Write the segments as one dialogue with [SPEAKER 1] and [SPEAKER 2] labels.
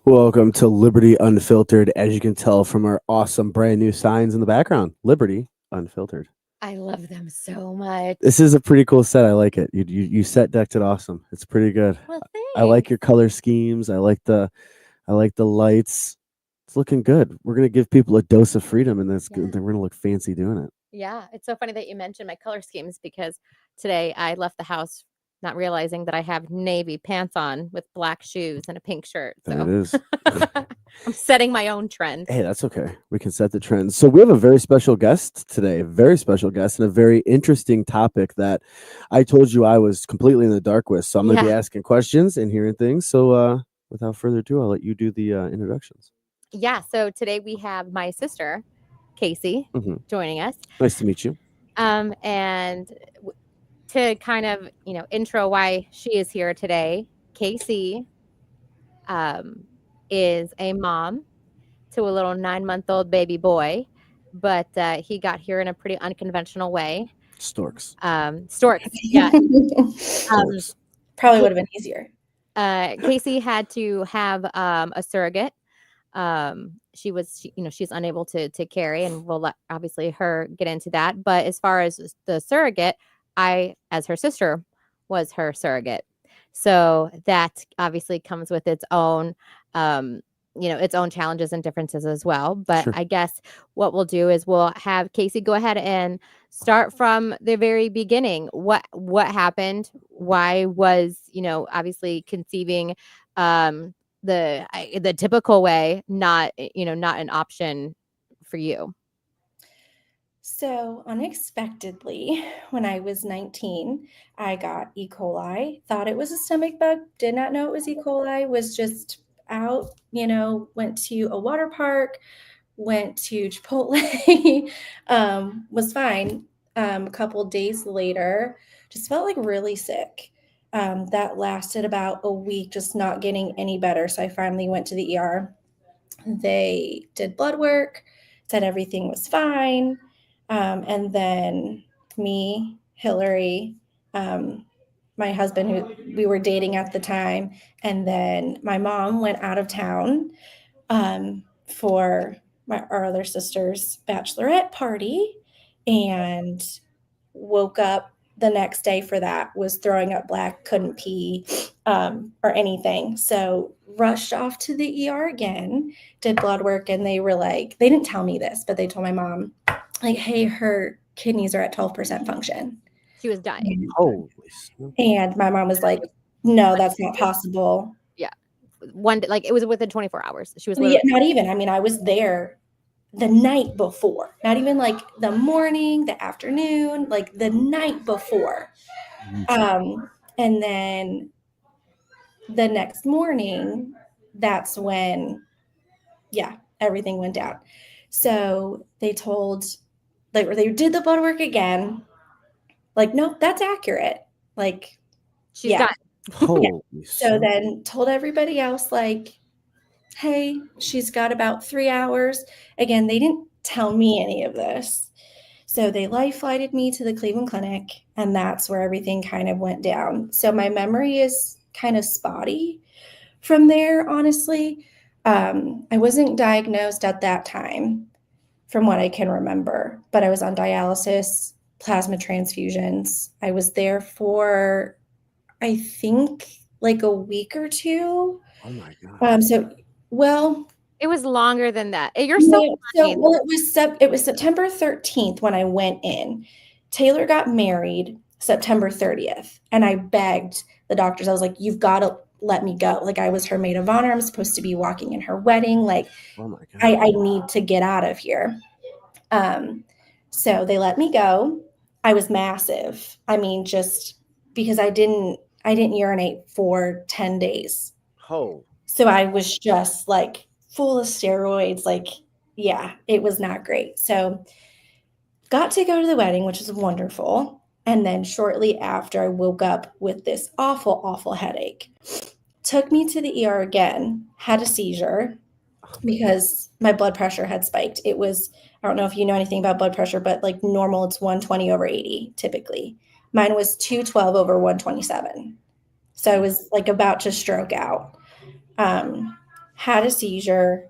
[SPEAKER 1] Welcome to Liberty Unfiltered. As you can tell from our awesome brand new signs in the background, Liberty Unfiltered.
[SPEAKER 2] I love them so much.
[SPEAKER 1] This is a pretty cool set. I like it. You set decked it awesome. It's pretty good.
[SPEAKER 2] Well,
[SPEAKER 1] I like
[SPEAKER 2] thanks.
[SPEAKER 1] your color schemes. I like the lights. It's looking good. We're gonna give people a dose of freedom, and that's good.
[SPEAKER 2] Yeah.
[SPEAKER 1] We're gonna look fancy doing it.
[SPEAKER 2] Yeah, it's so funny that you mentioned my color schemes because today I left the house not realizing that I have navy pants on with black shoes and a pink shirt.
[SPEAKER 1] There it
[SPEAKER 2] So
[SPEAKER 1] is.
[SPEAKER 2] I'm setting my own trend.
[SPEAKER 1] Hey, that's okay. We can set the trends. So we have a very special guest today, a very special guest, and a very interesting topic that I told you I was completely in the dark with. So I'm going to be
[SPEAKER 2] Yeah.
[SPEAKER 1] asking questions and hearing things. So without further ado, I'll let you do the introductions.
[SPEAKER 2] Yeah. So today we have my sister, Casey,
[SPEAKER 1] Mhm.
[SPEAKER 2] joining us.
[SPEAKER 1] Nice to meet you.
[SPEAKER 2] And to kind of, intro why she is here today, Casey is a mom to a little 9-month-old baby boy, but he got here in a pretty unconventional way.
[SPEAKER 1] Storks.
[SPEAKER 2] Storks, yeah.
[SPEAKER 1] Storks.
[SPEAKER 3] Probably would have been easier.
[SPEAKER 2] Casey had to have a surrogate. She's unable to carry, and we'll let obviously her get into that. But as far as the surrogate, I, as her sister, was her surrogate. So that obviously comes with its own, its own challenges and differences as well. But
[SPEAKER 1] Sure.
[SPEAKER 2] I guess what we'll do is we'll have Casey go ahead and start from the very beginning. What happened? Why was, obviously conceiving the typical way not an option for you?
[SPEAKER 3] So unexpectedly, when I was 19, I got E. coli, thought it was a stomach bug, did not know it was E. coli, was just out, went to a water park, went to Chipotle, was fine. A couple days later, just felt like really sick. That lasted about a week, just not getting any better. So I finally went to the ER. They did blood work, said everything was fine. And then me, Hillary, my husband, who we were dating at the time, and then my mom went out of town for our other sister's bachelorette party and woke up the next day for that, was throwing up black, couldn't pee or anything. So rushed off to the ER again, did blood work, and they were like, they didn't tell me this, but they told my mom, like, hey, her kidneys are at 12% function.
[SPEAKER 2] She was dying.
[SPEAKER 1] Holy.
[SPEAKER 3] And my mom was like, no, that's not possible.
[SPEAKER 2] Yeah. One day, like it was within 24 hours. She was
[SPEAKER 3] Yeah, not even. I mean, I was there the night before, not even like the morning, the afternoon, like the night before. And then the next morning, that's when, everything went down. So they they did the blood work again. Like, nope, that's accurate. Like,
[SPEAKER 2] she's done.
[SPEAKER 1] Holy.
[SPEAKER 3] So then told everybody else, like, hey, she's got about 3 hours. Again, they didn't tell me any of this. So they life flighted me to the Cleveland Clinic, and that's where everything kind of went down. So my memory is kind of spotty from there, honestly. I wasn't diagnosed at that time from what I can remember, but I was on dialysis, plasma transfusions. I was there for, I think, like a week or two.
[SPEAKER 1] Oh my God.
[SPEAKER 2] It was longer than that. You're so funny.
[SPEAKER 3] It was September 13th when I went in. Taylor got married September 30th, and I begged the doctors. I was like, you've got to let me go. Like, I was her maid of honor. I'm supposed to be walking in her wedding. Like,
[SPEAKER 1] Oh my God.
[SPEAKER 3] I need to get out of here. So they let me go. I was massive. I mean, just because I didn't urinate for 10 days.
[SPEAKER 1] Oh.
[SPEAKER 3] So I was just like full of steroids. Like, yeah, it was not great. So got to go to the wedding, which was wonderful. And then shortly after, I woke up with this awful, awful headache. Took me to the ER again, had a seizure because my blood pressure had spiked. It was, I don't know if you know anything about blood pressure, but like normal, it's 120 over 80 typically. Mine was 212 over 127. So I was like about to stroke out. had a seizure.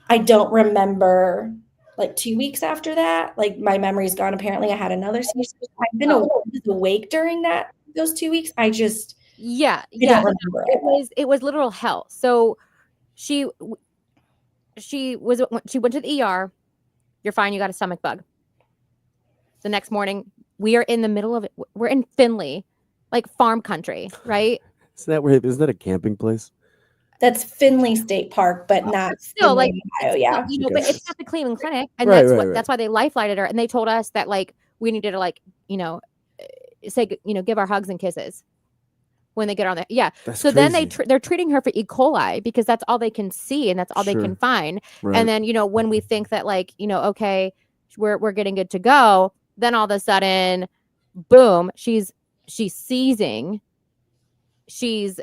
[SPEAKER 3] I don't remember like 2 weeks after that. Like my memory's gone. Apparently I had another seizure. I've been awake during those 2 weeks. I don't remember
[SPEAKER 2] It was literal hell. So she went to the ER. You're fine. You got a stomach bug. The next morning, we are in the middle of it. We're in Findlay, like farm country, right?
[SPEAKER 1] Isn't that a camping place?
[SPEAKER 3] That's Findlay State Park, but not
[SPEAKER 2] still
[SPEAKER 3] Findlay,
[SPEAKER 2] like
[SPEAKER 3] Ohio. Yeah.
[SPEAKER 2] but it's not the Cleveland Clinic, and
[SPEAKER 1] Right,
[SPEAKER 2] that's why they life-flighted her, and they told us that like we needed to like say give our hugs and kisses when they get on there. Yeah.
[SPEAKER 1] That's
[SPEAKER 2] so
[SPEAKER 1] crazy.
[SPEAKER 2] then they're treating her for E. coli because that's all they can see and that's all they can find.
[SPEAKER 1] Right.
[SPEAKER 2] And then when we think that like okay, we're getting good to go, then all of a sudden, boom, she's seizing, she's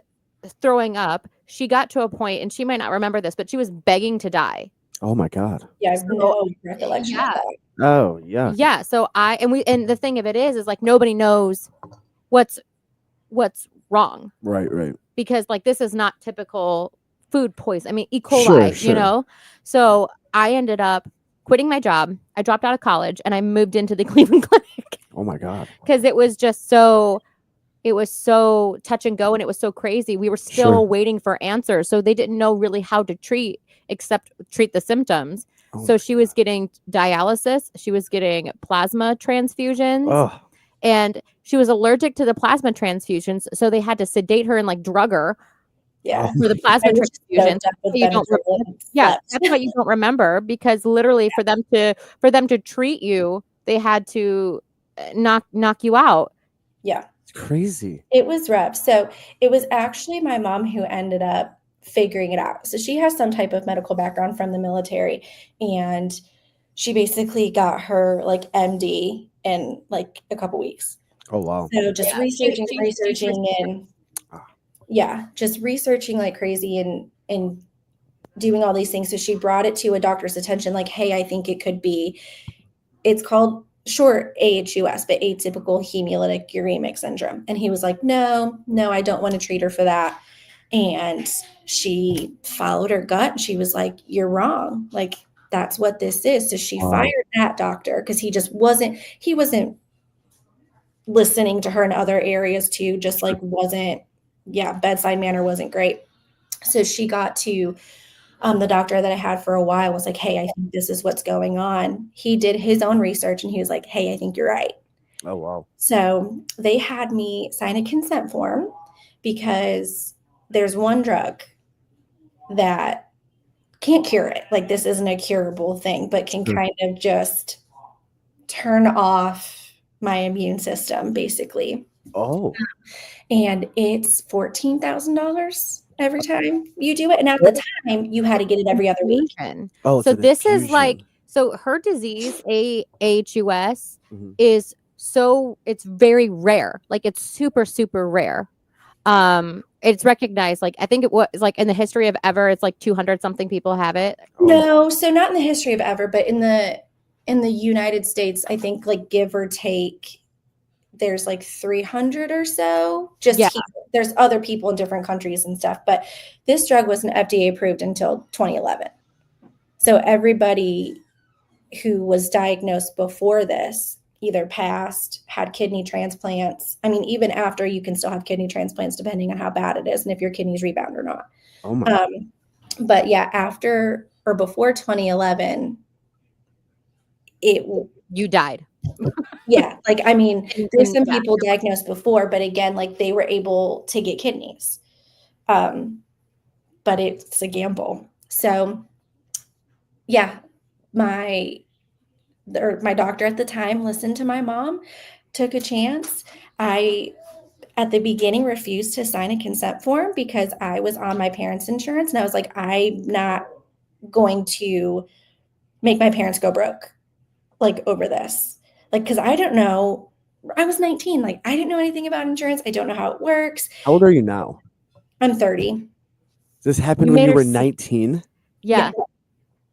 [SPEAKER 2] throwing up. She got to a point, and she might not remember this, but she was begging to die.
[SPEAKER 1] Oh my God.
[SPEAKER 3] Yeah, I have no recollection of that.
[SPEAKER 1] Oh yeah.
[SPEAKER 2] Yeah. So and the thing of it is like nobody knows what's wrong.
[SPEAKER 1] Right.
[SPEAKER 2] Because like this is not typical food poison. I mean, E. coli,
[SPEAKER 1] Sure.
[SPEAKER 2] So I ended up quitting my job. I dropped out of college and I moved into the Cleveland Clinic.
[SPEAKER 1] Oh my God.
[SPEAKER 2] Because it was so touch and go, and it was so crazy. We were still waiting for answers. So they didn't know really how to treat except treat the symptoms. Oh, so she was getting dialysis. She was getting plasma transfusions.
[SPEAKER 1] Oh.
[SPEAKER 2] And she was allergic to the plasma transfusions. So they had to sedate her and like drug her.
[SPEAKER 3] Yeah.
[SPEAKER 2] For the plasma transfusions. That's why you don't remember, because literally for them to treat you, they had to knock you out.
[SPEAKER 3] Yeah.
[SPEAKER 1] It's crazy.
[SPEAKER 3] It was rough. So it was actually my mom who ended up figuring it out. So she has some type of medical background from the military, and she basically got her like MD in like a couple weeks.
[SPEAKER 1] Oh wow.
[SPEAKER 3] So just researching and just researching like crazy and doing all these things. So she brought it to a doctor's attention, like, hey, I think it could be, it's called short AHUS, but atypical hemolytic uremic syndrome. And he was like, no, I don't want to treat her for that. And she followed her gut, and she was like, you're wrong. Like, that's what this is. So she fired that doctor because he wasn't listening to her in other areas too, just like bedside manner wasn't great. So she got to the doctor that I had for a while, was like, hey, I think this is what's going on. He did his own research, and he was like, hey, I think you're right.
[SPEAKER 1] Oh, wow.
[SPEAKER 3] So they had me sign a consent form because there's one drug that can't cure it. Like, this isn't a curable thing, but can kind of just turn off my immune system, basically.
[SPEAKER 1] Oh.
[SPEAKER 3] And it's $14,000 every time you do it. And at the time, you had to get it every other week.
[SPEAKER 1] Oh,
[SPEAKER 2] so this is like, so her disease, AHUS, is it's very rare. Like, it's super, super rare. It's recognized, like, I think it was like in the history of ever, it's like 200 something people have it.
[SPEAKER 3] No, so not in the history of ever, but in the United States, I think, like, give or take, there's like 300 or so. There's other people in different countries and stuff, but this drug wasn't FDA approved until 2011. So everybody who was diagnosed before this either passed, had kidney transplants. I mean, even after, you can still have kidney transplants depending on how bad it is and if your kidneys rebound or not.
[SPEAKER 1] Oh my.
[SPEAKER 3] But yeah, after or before 2011,
[SPEAKER 2] you died.
[SPEAKER 3] Yeah. Like, I mean, there's some people diagnosed before, but again, like, they were able to get kidneys. But it's a gamble. So yeah, my doctor at the time listened to my mom, took a chance. I, at the beginning, refused to sign a consent form because I was on my parents' insurance. And I was like, I'm not going to make my parents go broke, like, over this. Like, because I don't know. I was 19. Like, I didn't know anything about insurance. I don't know how it works.
[SPEAKER 1] How old are you now?
[SPEAKER 3] I'm 30.
[SPEAKER 1] This happened when you were 19?
[SPEAKER 2] Yeah.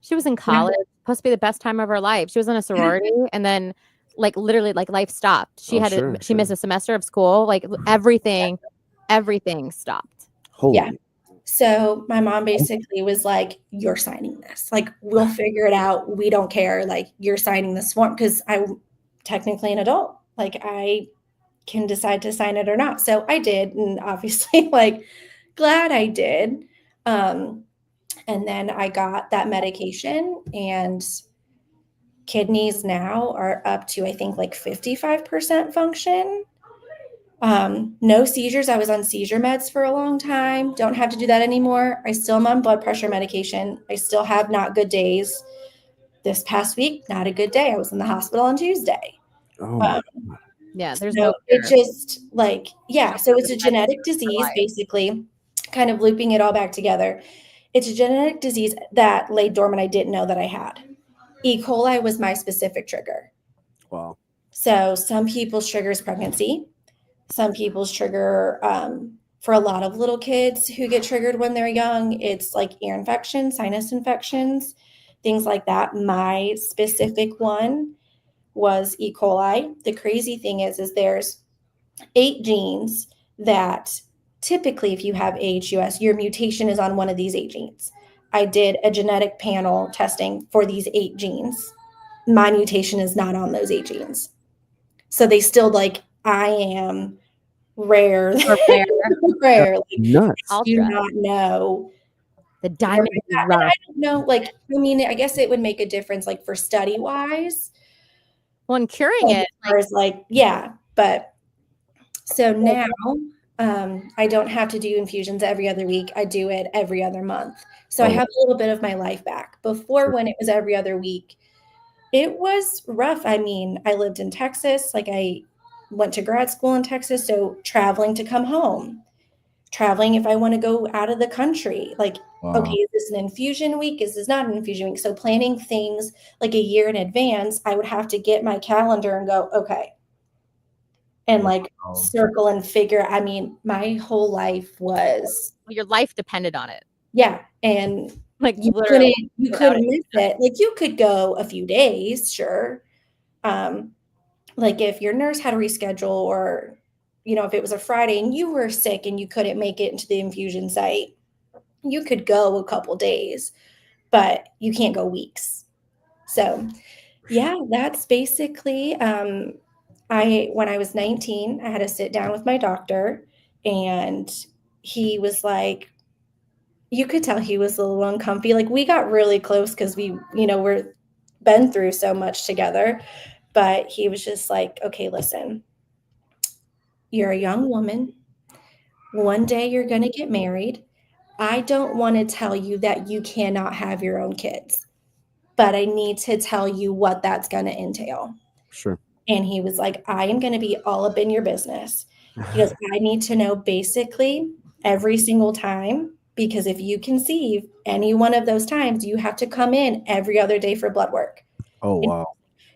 [SPEAKER 2] She was in college. Supposed to be the best time of her life. She was in a sorority, and then, like, literally, like, life stopped. She she missed a semester of school. Like, everything stopped.
[SPEAKER 1] Holy.
[SPEAKER 3] Yeah. So my mom basically was like, you're signing this. Like, we'll figure it out. We don't care. Like, you're signing this form because I'm technically an adult. Like, I can decide to sign it or not. So I did. And obviously, like, glad I did. And then I got that medication, and kidneys now are up to, I think, like 55% function. No seizures. I was on seizure meds for a long time. Don't have to do that anymore. I still am on blood pressure medication. I still have not good days. This past week, not a good day. I was in the hospital on Tuesday.
[SPEAKER 1] Oh my
[SPEAKER 2] Yeah, there's
[SPEAKER 3] So
[SPEAKER 2] no
[SPEAKER 3] it
[SPEAKER 2] cure.
[SPEAKER 3] just like, yeah, so it's a genetic disease, basically, kind of looping it all back together. It's a genetic disease that lay dormant I didn't know that I had. E. coli was my specific trigger.
[SPEAKER 1] wow.
[SPEAKER 3] So some people's trigger is pregnancy. Some people's trigger, for a lot of little kids who get triggered when they're young, it's like ear infections, sinus infections, things like that. My specific one was E. coli. The crazy thing is there's 8 genes that typically, if you have AHUS, your mutation is on one of these 8 genes. I did a genetic panel testing for these 8 genes. My mutation is not on those 8 genes. So they still like, I am rare.
[SPEAKER 2] Or rare.
[SPEAKER 3] Rare. Like,
[SPEAKER 1] Nuts.
[SPEAKER 3] do
[SPEAKER 2] Ultra.
[SPEAKER 3] not know.
[SPEAKER 2] The diamond is
[SPEAKER 3] And
[SPEAKER 2] rough.
[SPEAKER 3] I don't know, like, I mean, I guess it would make a difference, like, for study wise.
[SPEAKER 2] Well, and curing it,
[SPEAKER 3] Like, yeah, but so now I don't have to do infusions every other week. I do it every other month. So I have a little bit of my life back. Before, when it was every other week, it was rough. I mean, I lived in Texas. Like, I went to grad school in Texas. So traveling to come home, traveling if I want to go out of the country, like, okay, is this an infusion week? Is this not an infusion week? So planning things like a year in advance, I would have to get my calendar and go, okay, and like circle and figure. I mean, my whole life was,
[SPEAKER 2] your life depended on it.
[SPEAKER 3] yeah. And
[SPEAKER 2] Like,
[SPEAKER 3] you
[SPEAKER 2] literally.
[SPEAKER 3] couldn't miss it. Like, you could go a few days, sure. Like, if your nurse had to reschedule, or, you know, if it was a Friday and you were sick and you couldn't make it into the infusion site, you could go a couple days, but you can't go weeks. So yeah, that's basically, when I was 19, I had to sit down with my doctor, and he was like, you could tell he was a little uncomfy. Like, we got really close because we, you know, we're been through so much together, but he was just like, okay, listen, you're a young woman. One day you're going to get married. I don't want to tell you that you cannot have your own kids, but I need to tell you what that's going to entail.
[SPEAKER 1] Sure.
[SPEAKER 3] And he was like, I am going to be all up in your business. He goes, I need to know basically every single time, because if you conceive any one of those times, you have to come in every other day for blood work.
[SPEAKER 1] Oh, wow.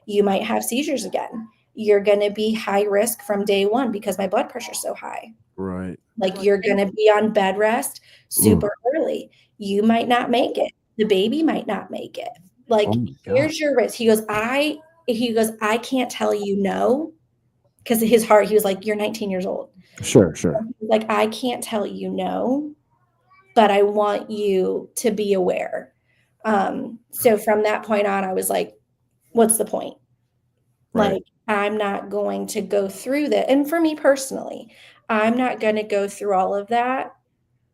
[SPEAKER 3] You might have seizures again. You're going to be high risk from day one because my blood pressure is so high.
[SPEAKER 1] Right.
[SPEAKER 3] Like, you're going to be on bed rest super early. You might not make it. The baby might not make it. Like, here's your risk. He goes, I can't tell you no, because his heart, he was like, you're 19 years old.
[SPEAKER 1] Sure.
[SPEAKER 3] Like, I can't tell you no, but I want you to be aware. So from that point on, I was like, what's the point?
[SPEAKER 1] Right.
[SPEAKER 3] Like, I'm not going to go through that. And for me personally, I'm not going to go through all of that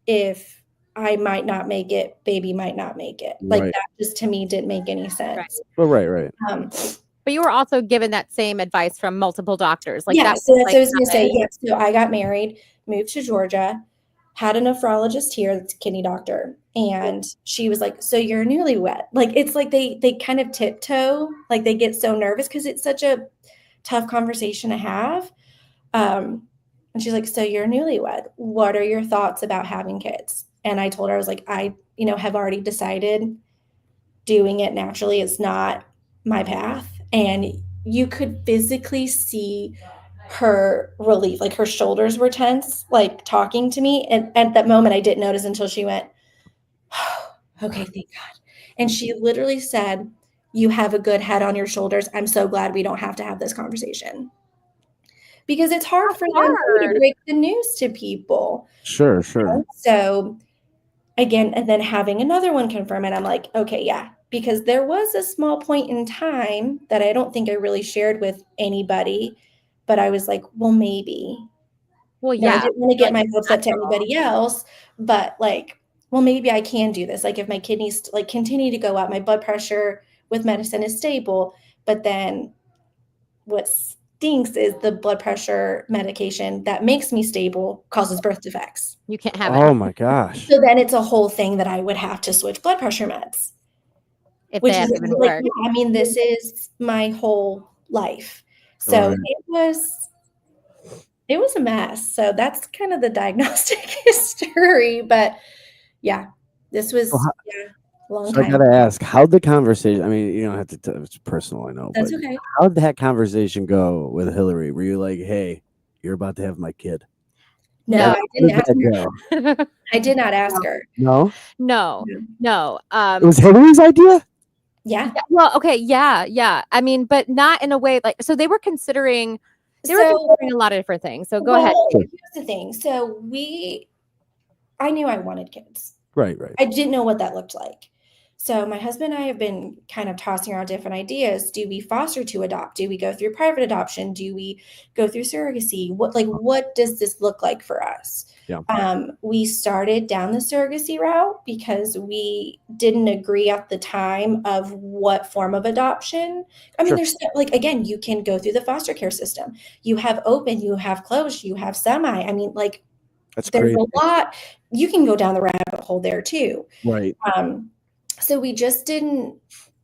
[SPEAKER 3] if I might not make it, baby might not make it. Like, that just, to me, didn't make any sense.
[SPEAKER 1] Right.
[SPEAKER 2] But you were also given that same advice from multiple doctors. Like,
[SPEAKER 3] yeah,
[SPEAKER 2] that
[SPEAKER 3] so that's what I was going to say. Yeah, so I got married, moved to Georgia, had a nephrologist here, that's a kidney doctor, and she was like, so you're newlywed. Like, it's like they kind of tiptoe, like they get so nervous because it's such a tough conversation to have. And she's like, so you're newlywed. What are your thoughts about having kids? And I told her, I was like, I, have already decided doing it naturally is not my path. And you could physically see her relief, like her shoulders were tense, like talking to me. And at that moment, I didn't notice until she went, oh, okay, thank God. And she literally said, you have a good head on your shoulders. I'm so glad we don't have to have this conversation. Because it's hard for them to break the news to people.
[SPEAKER 1] Sure.
[SPEAKER 3] So again, and then having another one confirm it, I'm like, okay, yeah, because there was a small point in time that I don't think I really shared with anybody, but I was like, well, maybe.
[SPEAKER 2] Well,
[SPEAKER 3] Now, I
[SPEAKER 2] yeah,
[SPEAKER 3] didn't want to get
[SPEAKER 2] like
[SPEAKER 3] my hopes up to
[SPEAKER 2] natural.
[SPEAKER 3] anybody else, but like, well, maybe I can do this. Like if my kidneys like continue to go up, my blood pressure with medicine is stable, but then what stinks is the blood pressure medication that makes me stable causes birth defects.
[SPEAKER 2] You can't have it
[SPEAKER 1] Oh my gosh.
[SPEAKER 3] So then it's a whole thing that I would have to switch blood pressure meds,
[SPEAKER 2] if
[SPEAKER 3] which
[SPEAKER 2] they
[SPEAKER 3] is
[SPEAKER 2] even
[SPEAKER 3] like,
[SPEAKER 2] work.
[SPEAKER 3] yeah, I mean, this is my whole life. So
[SPEAKER 1] Right.
[SPEAKER 3] it was a mess. So that's kind of the diagnostic history. But yeah, this
[SPEAKER 1] So,
[SPEAKER 3] was
[SPEAKER 1] how,
[SPEAKER 3] a long
[SPEAKER 1] so I
[SPEAKER 3] time.
[SPEAKER 1] gotta ask, how'd the conversation? I mean, you don't have to. It's personal, I know,
[SPEAKER 3] That's
[SPEAKER 1] but
[SPEAKER 3] okay.
[SPEAKER 1] how'd that conversation go with Hillary? Were you like, "Hey, you're about to have my kid"?
[SPEAKER 3] No,
[SPEAKER 2] No.
[SPEAKER 3] I
[SPEAKER 1] How
[SPEAKER 3] didn't
[SPEAKER 1] did
[SPEAKER 3] ask
[SPEAKER 1] that
[SPEAKER 3] her.
[SPEAKER 1] go?
[SPEAKER 3] I did not ask her.
[SPEAKER 1] No,
[SPEAKER 2] No, no.
[SPEAKER 1] it was Hillary's idea.
[SPEAKER 3] Yeah.
[SPEAKER 2] Well, okay, yeah. I mean, but not in a way like so they were considering a lot of different things. So go ahead.
[SPEAKER 3] Well,
[SPEAKER 1] Sure.
[SPEAKER 3] here's the thing. So I knew I wanted kids.
[SPEAKER 1] Right.
[SPEAKER 3] I didn't know what that looked like. So my husband and I have been kind of tossing around different ideas. Do we foster to adopt? Do we go through private adoption? Do we go through surrogacy? What does this look like for us?
[SPEAKER 1] Yeah.
[SPEAKER 3] We started down the surrogacy route because we didn't agree at the time of what form of adoption. I mean,
[SPEAKER 1] Sure.
[SPEAKER 3] there's like, again, you can go through the foster care system. You have open, you have closed, you have semi. I mean, like,
[SPEAKER 1] That's
[SPEAKER 3] there's
[SPEAKER 1] crazy.
[SPEAKER 3] a lot. You can go down the rabbit hole there too.
[SPEAKER 1] Right.
[SPEAKER 3] So we just didn't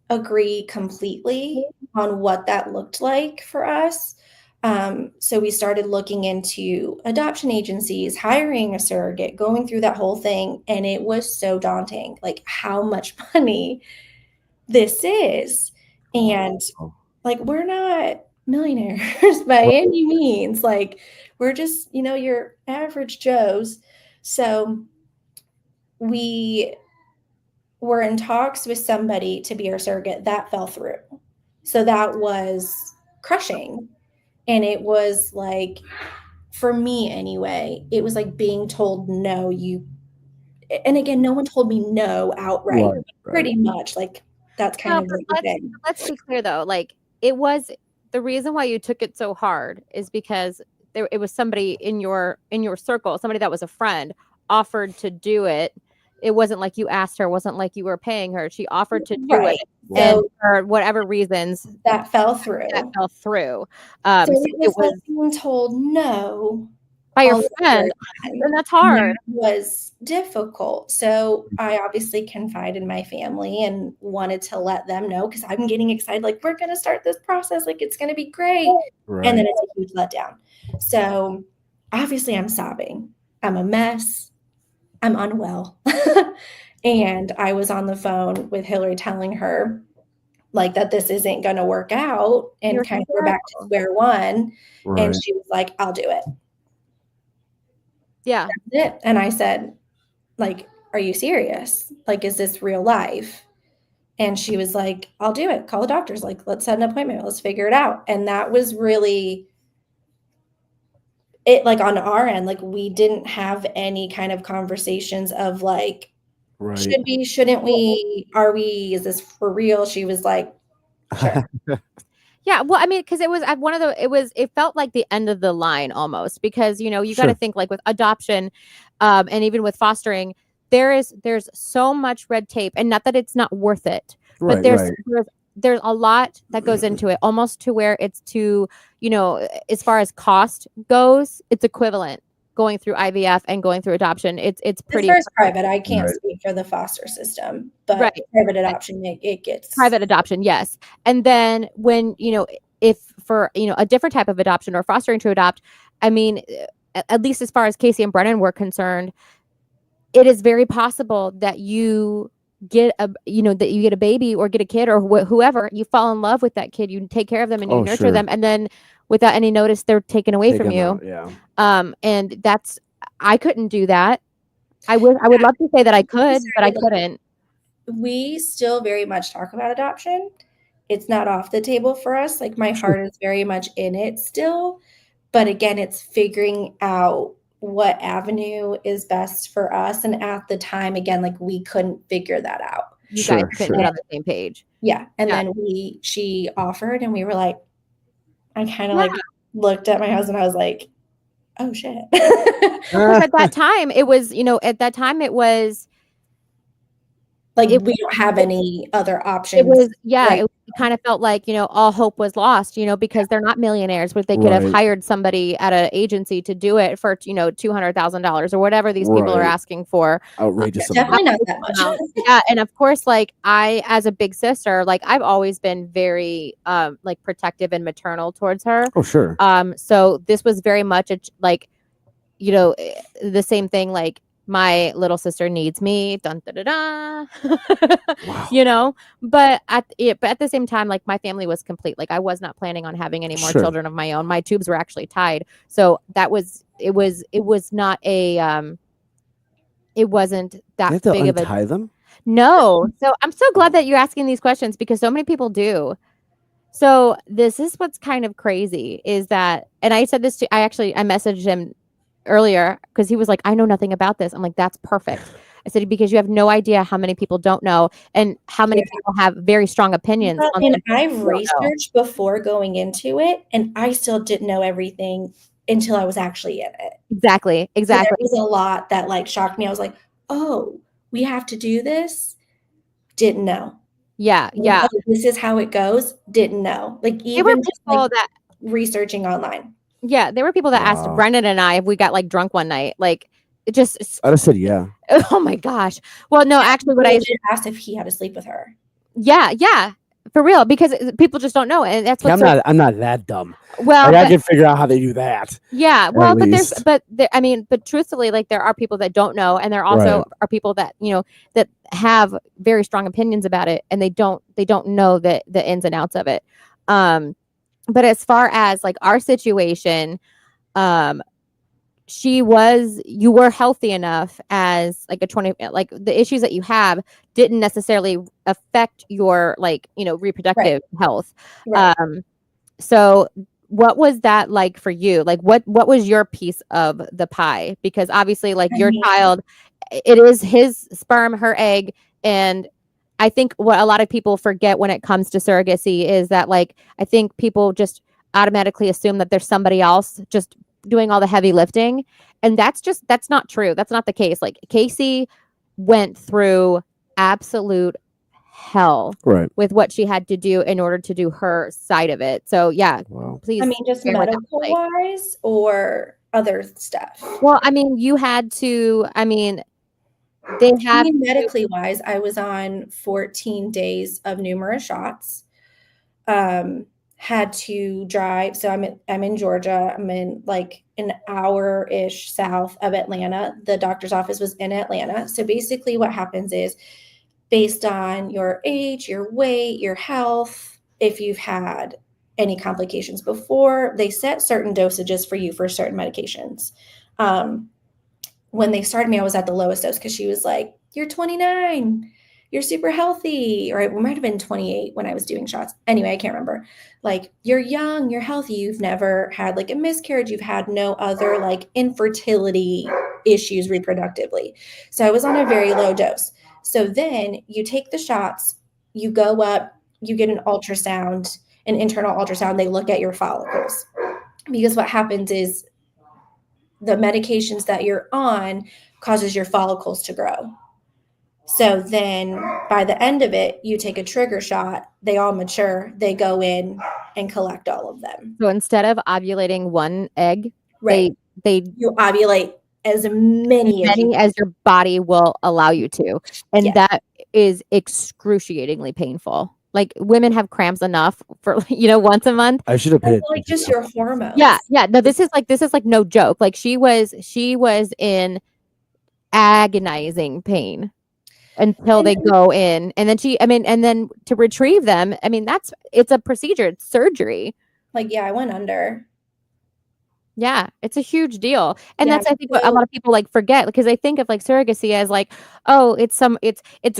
[SPEAKER 3] agree completely on what that looked like for us. So we started looking into adoption agencies, hiring a surrogate, going through that whole thing. And it was so daunting, like how much money this is. And
[SPEAKER 1] Oh.
[SPEAKER 3] like, we're not millionaires by any means. Like, we're just, your average Joes. So we were in talks with somebody to be our surrogate. That fell through. So that was crushing. And it was like, for me anyway, it was like being told no, and again, no one told me no outright.
[SPEAKER 1] Right.
[SPEAKER 3] Pretty much like that's kind
[SPEAKER 2] No,
[SPEAKER 3] of
[SPEAKER 2] but
[SPEAKER 3] what you said.
[SPEAKER 2] let's be clear though. Like it was the reason why you took it so hard is because it was somebody in your circle, somebody that was a friend offered to do it. It wasn't like you asked her, it wasn't like you were paying her. She offered to do
[SPEAKER 3] Right.
[SPEAKER 2] it.
[SPEAKER 1] Right.
[SPEAKER 2] And for whatever reasons
[SPEAKER 3] That fell through.
[SPEAKER 2] So
[SPEAKER 3] So
[SPEAKER 2] so
[SPEAKER 3] it was like being told no
[SPEAKER 2] by your
[SPEAKER 3] all the
[SPEAKER 2] friend,
[SPEAKER 3] time.
[SPEAKER 2] and that's hard.
[SPEAKER 3] That was difficult. So I obviously confided in my family and wanted to let them know because I'm getting excited, like, we're going to start this process, like, it's going to be great.
[SPEAKER 1] Right.
[SPEAKER 3] And then it's a huge letdown. So obviously I'm sobbing. I'm a mess. I'm unwell. And I was on the phone with Hillary telling her like that this isn't going to work out and
[SPEAKER 2] You're
[SPEAKER 3] kind of we're back to square one.
[SPEAKER 1] Right.
[SPEAKER 3] And she was like, I'll do it.
[SPEAKER 2] Yeah.
[SPEAKER 3] That's it. And I said, like, are you serious? Like, is this real life? And she was like, I'll do it. Call the doctors. Like, let's set an appointment. Let's figure it out. And that was really it. Like on our end, like we didn't have any kind of conversations of like,
[SPEAKER 1] Right.
[SPEAKER 3] should we, shouldn't we, are we, is this for real? She was like, sure.
[SPEAKER 2] Yeah, well, I mean, because it was at one of the, it felt like the end of the line almost because you got to
[SPEAKER 1] Sure.
[SPEAKER 2] think like with adoption, and even with fostering, there's so much red tape, and not that it's not worth it, but
[SPEAKER 1] Right.
[SPEAKER 2] there's a lot that goes into it, almost to where it's as far as cost goes, it's equivalent going through IVF and going through adoption. It's
[SPEAKER 3] As
[SPEAKER 2] pretty
[SPEAKER 3] far as private, I can't
[SPEAKER 1] Right.
[SPEAKER 3] speak for the foster system, but
[SPEAKER 2] Right.
[SPEAKER 3] private adoption, it gets
[SPEAKER 2] private adoption, yes. And then when if for a different type of adoption or fostering to adopt, I mean, at least as far as Casey and Brennan were concerned, it is very possible that you get a baby or get a kid or whoever, you fall in love with that kid, you take care of them and you
[SPEAKER 1] Oh,
[SPEAKER 2] nurture
[SPEAKER 1] sure.
[SPEAKER 2] them, and then without any notice they're taken away from
[SPEAKER 1] Taken
[SPEAKER 2] you.
[SPEAKER 1] out, yeah.
[SPEAKER 2] And I couldn't do that. I would love to say that I could, but I couldn't.
[SPEAKER 3] We still very much talk about adoption. It's not off the table for us. Like my
[SPEAKER 1] Sure.
[SPEAKER 3] heart is very much in it still. But again, it's figuring out what avenue is best for us. And at the time, again, like we couldn't figure that out.
[SPEAKER 2] You guys
[SPEAKER 1] Sure,
[SPEAKER 2] couldn't
[SPEAKER 1] sure.
[SPEAKER 2] get on the same page.
[SPEAKER 3] Yeah. And
[SPEAKER 2] Yeah.
[SPEAKER 3] then she offered, and we were like, I kind of
[SPEAKER 2] Yeah.
[SPEAKER 3] like looked at my husband. I was like, oh shit.
[SPEAKER 2] Because at that time, it was,
[SPEAKER 3] Like
[SPEAKER 2] It-
[SPEAKER 3] we don't have any other options.
[SPEAKER 2] it was, yeah,
[SPEAKER 3] right.
[SPEAKER 2] it kind of felt like, all hope was lost, because they're not millionaires, but they could have
[SPEAKER 1] Right.
[SPEAKER 2] hired somebody at an agency to do it for, $200,000 or whatever these people are
[SPEAKER 1] Right.
[SPEAKER 2] asking for.
[SPEAKER 1] Outrageous.
[SPEAKER 3] Definitely not that much.
[SPEAKER 2] Yeah, and of course, like I, as a big sister, like I've always been very, like protective and maternal towards her.
[SPEAKER 1] Oh, sure.
[SPEAKER 2] So this was very much the same thing. Like my little sister needs me, dun da da da.
[SPEAKER 1] Wow.
[SPEAKER 2] But at the same time, like my family was complete. Like I was not planning on having any more
[SPEAKER 1] Sure.
[SPEAKER 2] children of my own. My tubes were actually tied, so it was not a it wasn't
[SPEAKER 1] They
[SPEAKER 2] that
[SPEAKER 1] have to
[SPEAKER 2] big of a
[SPEAKER 1] untie them?
[SPEAKER 2] no. So I'm so glad that you're asking these questions because so many people do. So this is what's kind of crazy is that, and I said this I messaged him earlier because he was like, I know nothing about this. I'm like, that's perfect. I said, because you have no idea how many people don't know and how many people have very strong opinions. on
[SPEAKER 3] And
[SPEAKER 2] things
[SPEAKER 3] I've
[SPEAKER 2] they don't know.
[SPEAKER 3] researched before going into it, and I still didn't know everything until I was actually in it.
[SPEAKER 2] Exactly.
[SPEAKER 3] So
[SPEAKER 2] Exactly.
[SPEAKER 3] there was a lot that like shocked me. I was like, oh, we have to do this? Didn't know.
[SPEAKER 2] Yeah. Yeah.
[SPEAKER 3] Oh, this is how it goes? Didn't know. Like
[SPEAKER 2] There were
[SPEAKER 3] even just
[SPEAKER 2] people
[SPEAKER 3] like
[SPEAKER 2] that
[SPEAKER 3] researching online.
[SPEAKER 2] Yeah, there were people that asked
[SPEAKER 1] Wow.
[SPEAKER 2] Brendan and I if we got like drunk one night. Like it just
[SPEAKER 1] I'd have said yeah.
[SPEAKER 2] oh my gosh. Well, no, actually what I
[SPEAKER 3] Legit asked if he had to sleep with her.
[SPEAKER 2] yeah, for real, because people just don't know. And that's
[SPEAKER 1] Yeah,
[SPEAKER 2] what
[SPEAKER 1] I'm not that dumb.
[SPEAKER 2] well,
[SPEAKER 1] Like, I
[SPEAKER 2] but-
[SPEAKER 1] can figure out how they do that.
[SPEAKER 2] yeah,
[SPEAKER 1] at
[SPEAKER 2] well, but
[SPEAKER 1] least.
[SPEAKER 2] but truthfully, like there are people that don't know, and there also
[SPEAKER 1] Right.
[SPEAKER 2] are people that that have very strong opinions about it, and they don't know the ins and outs of it. But as far as like our situation, you were healthy enough as like a 20, like the issues that you have didn't necessarily affect your like reproductive health.
[SPEAKER 3] Right.
[SPEAKER 2] So what was that like for you? Like what was your piece of the pie? Because obviously like your child, it is his sperm, her egg. And I think what a lot of people forget when it comes to surrogacy is that like I think people just automatically assume that there's somebody else just doing all the heavy lifting, and that's not true. That's not the case. Like Casey went through absolute hell
[SPEAKER 1] Right.
[SPEAKER 2] with what she had to do in order to do her side of it. So yeah,
[SPEAKER 1] Wow.
[SPEAKER 2] please.
[SPEAKER 3] I mean, just
[SPEAKER 2] share what that
[SPEAKER 3] medical
[SPEAKER 2] was like.
[SPEAKER 3] wise or other stuff.
[SPEAKER 2] Well, I mean, you had to. I mean, they have
[SPEAKER 3] medically wise, I was on 14 days of numerous shots. Had to drive. So I'm in Georgia. I'm in like an hour-ish south of Atlanta. The doctor's office was in Atlanta. So basically what happens is based on your age, your weight, your health, if you've had any complications before, they set certain dosages for you for certain medications. When they started me, I was at the lowest dose because she was like, you're 29. You're super healthy. Or it might have been 28 when I was doing shots. Anyway, I can't remember. Like, you're young, you're healthy. You've never had like a miscarriage. You've had no other like infertility issues reproductively. So I was on a very low dose. So then you take the shots, you go up, you get an ultrasound, an internal ultrasound. They look at your follicles. Because what happens is the medications that you're on causes your follicles to grow. So then by the end of it, you take a trigger shot, they all mature, they go in and collect all of them.
[SPEAKER 2] So instead of ovulating one egg,
[SPEAKER 3] Right.
[SPEAKER 2] they
[SPEAKER 3] You ovulate as many
[SPEAKER 2] as your body will allow you to. And
[SPEAKER 3] Yeah.
[SPEAKER 2] that is excruciatingly painful. Like women have cramps enough for once a month.
[SPEAKER 1] I should have paid
[SPEAKER 3] like just
[SPEAKER 1] attention.
[SPEAKER 3] your hormones.
[SPEAKER 2] Yeah. No, this is like no joke. Like she was in agonizing pain until they go in, and then and then to retrieve them, I mean it's a procedure, it's surgery.
[SPEAKER 3] Like, yeah, I went under.
[SPEAKER 2] Yeah, it's a huge deal. And
[SPEAKER 3] Yeah,
[SPEAKER 2] that's I think what a lot of people like forget, because they think of like surrogacy as like, oh, it's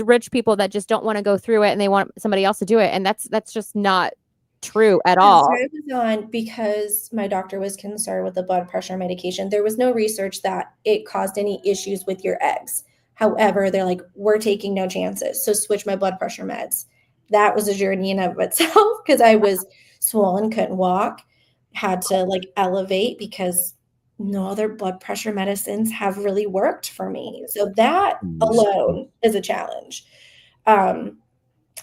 [SPEAKER 2] rich people that just don't want to go through it and they want somebody else to do it, and that's just not true at
[SPEAKER 3] So
[SPEAKER 2] all.
[SPEAKER 3] I was on, because my doctor was concerned with the blood pressure medication, there was no research that it caused any issues with your eggs. However, they're like, we're taking no chances. So switch my blood pressure meds. That was a journey in of itself because I was swollen, couldn't walk, had to like elevate because no other blood pressure medicines have really worked for me. So that alone is a challenge. And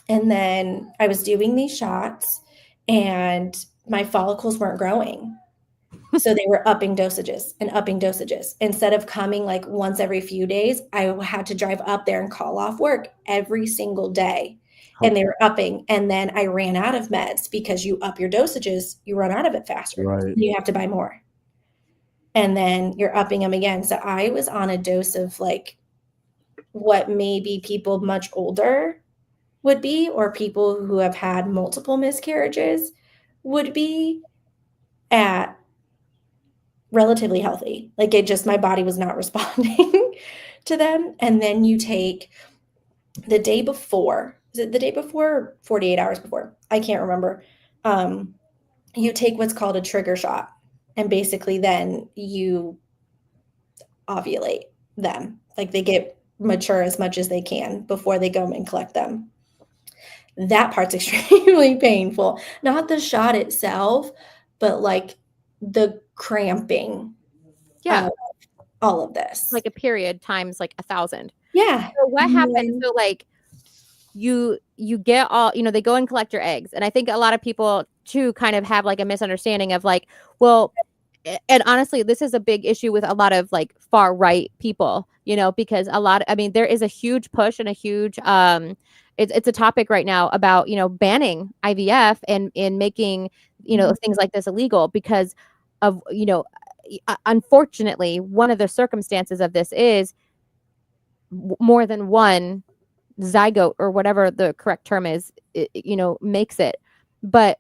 [SPEAKER 3] then I was doing these shots and my follicles weren't growing. So they were upping dosages and upping dosages. Instead of coming like once every few days, I had to drive up there and call off work every single day. And they were upping. And then I ran out of meds because you up your dosages, you run out of it faster.
[SPEAKER 1] Right.
[SPEAKER 3] You have to buy more. And then you're upping them again. So I was on a dose of like what maybe people much older would be, or people who have had multiple miscarriages would be at relatively healthy. Like it just, my body was not responding to them. And then you take the day before, is it the day before or 48 hours before? I can't remember. You take what's called a trigger shot. And basically then you ovulate them. Like they get mature as much as they can before they go and collect them. That part's extremely painful. Not the shot itself, but like the cramping.
[SPEAKER 2] Yeah.
[SPEAKER 3] All of this.
[SPEAKER 2] Like a period times like 1,000.
[SPEAKER 3] Yeah.
[SPEAKER 2] So what happens? So like you get all, they go and collect your eggs. And I think a lot of people too kind of have like a misunderstanding of like, well, and honestly, this is a big issue with a lot of like far right people, because there is a huge push and a huge, it's a topic right now about, banning IVF and making, things like this illegal because of, unfortunately, one of the circumstances of this is more than one zygote or whatever the correct term is, makes it. But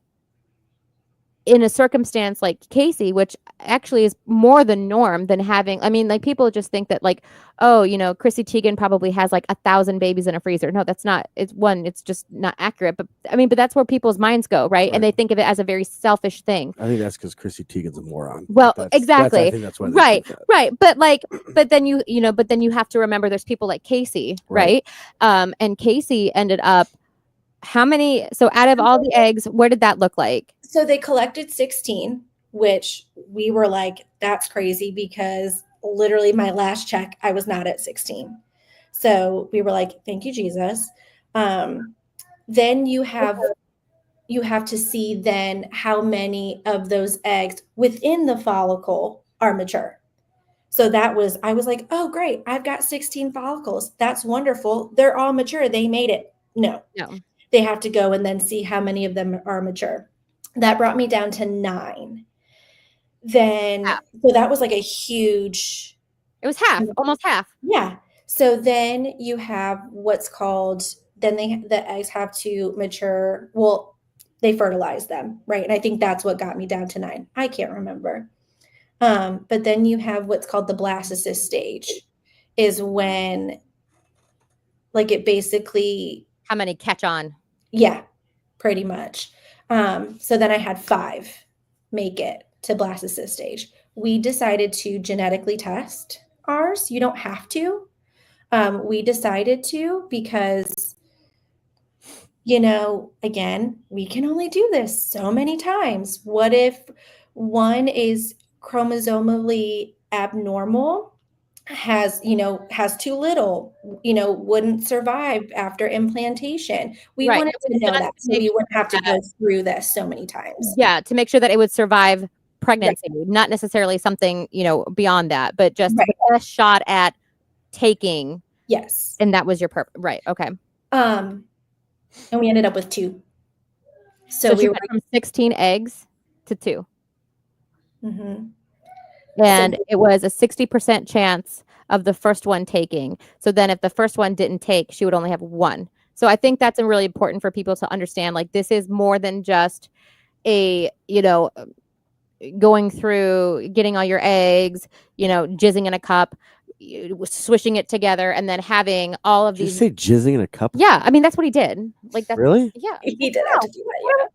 [SPEAKER 2] in a circumstance like Casey, which actually is more the norm than having, people just think that like, oh, Chrissy Teigen probably has like 1,000 babies in a freezer. No, that's not, it's just not accurate. But but that's where people's minds go. Right. And they think of it as a very selfish thing.
[SPEAKER 1] I think that's because Chrissy Teigen's a moron.
[SPEAKER 2] Well, exactly.
[SPEAKER 1] I think that's why.
[SPEAKER 2] Right. But then you have to remember there's people like Casey. Right. And Casey ended up, how many? So out of all the eggs, what did that look like?
[SPEAKER 3] So they collected 16, which we were like, that's crazy because literally my last check, I was not at 16. So we were like, thank you, Jesus. Then you have to see then how many of those eggs within the follicle are mature. So I was like, oh, great. I've got 16 follicles. That's wonderful. They're all mature. They made it. No. They have to go and then see how many of them are mature. That brought me down to 9. Then, so that was like a huge.
[SPEAKER 2] It was half, almost half.
[SPEAKER 3] Yeah. So then you have what's called, then the eggs have to mature. Well, they fertilize them, right? And I think that's what got me down to 9. I can't remember. But then you have what's called the blastocyst stage, is when, like, it basically.
[SPEAKER 2] How many catch on?
[SPEAKER 3] Yeah, pretty much. So then I had 5 make it to blastocyst stage. We decided to genetically test ours. You don't have to. We decided to because, again, we can only do this so many times. What if one is chromosomally abnormal, has too little, wouldn't survive after implantation. We wanted to know that so we wouldn't have to go through this so many times.
[SPEAKER 2] Yeah, to make sure that it would survive pregnancy, not necessarily something, beyond that, but just the best shot at taking.
[SPEAKER 3] Yes.
[SPEAKER 2] And that was your purpose. Right. Okay.
[SPEAKER 3] And we ended up with 2. So we went
[SPEAKER 2] from 16 eggs to 2.
[SPEAKER 3] Mm-hmm.
[SPEAKER 2] And it was a 60% chance of the first one taking. So then if the first one didn't take, she would only have 1. So I think that's really important for people to understand. Like, this is more than just a, going through, getting all your eggs, jizzing in a cup, swishing it together, and then having all of these.
[SPEAKER 1] Did you say jizzing in a cup?
[SPEAKER 2] Yeah. That's what he did. Like, that's
[SPEAKER 1] really?
[SPEAKER 2] Yeah.
[SPEAKER 3] He did have to do that.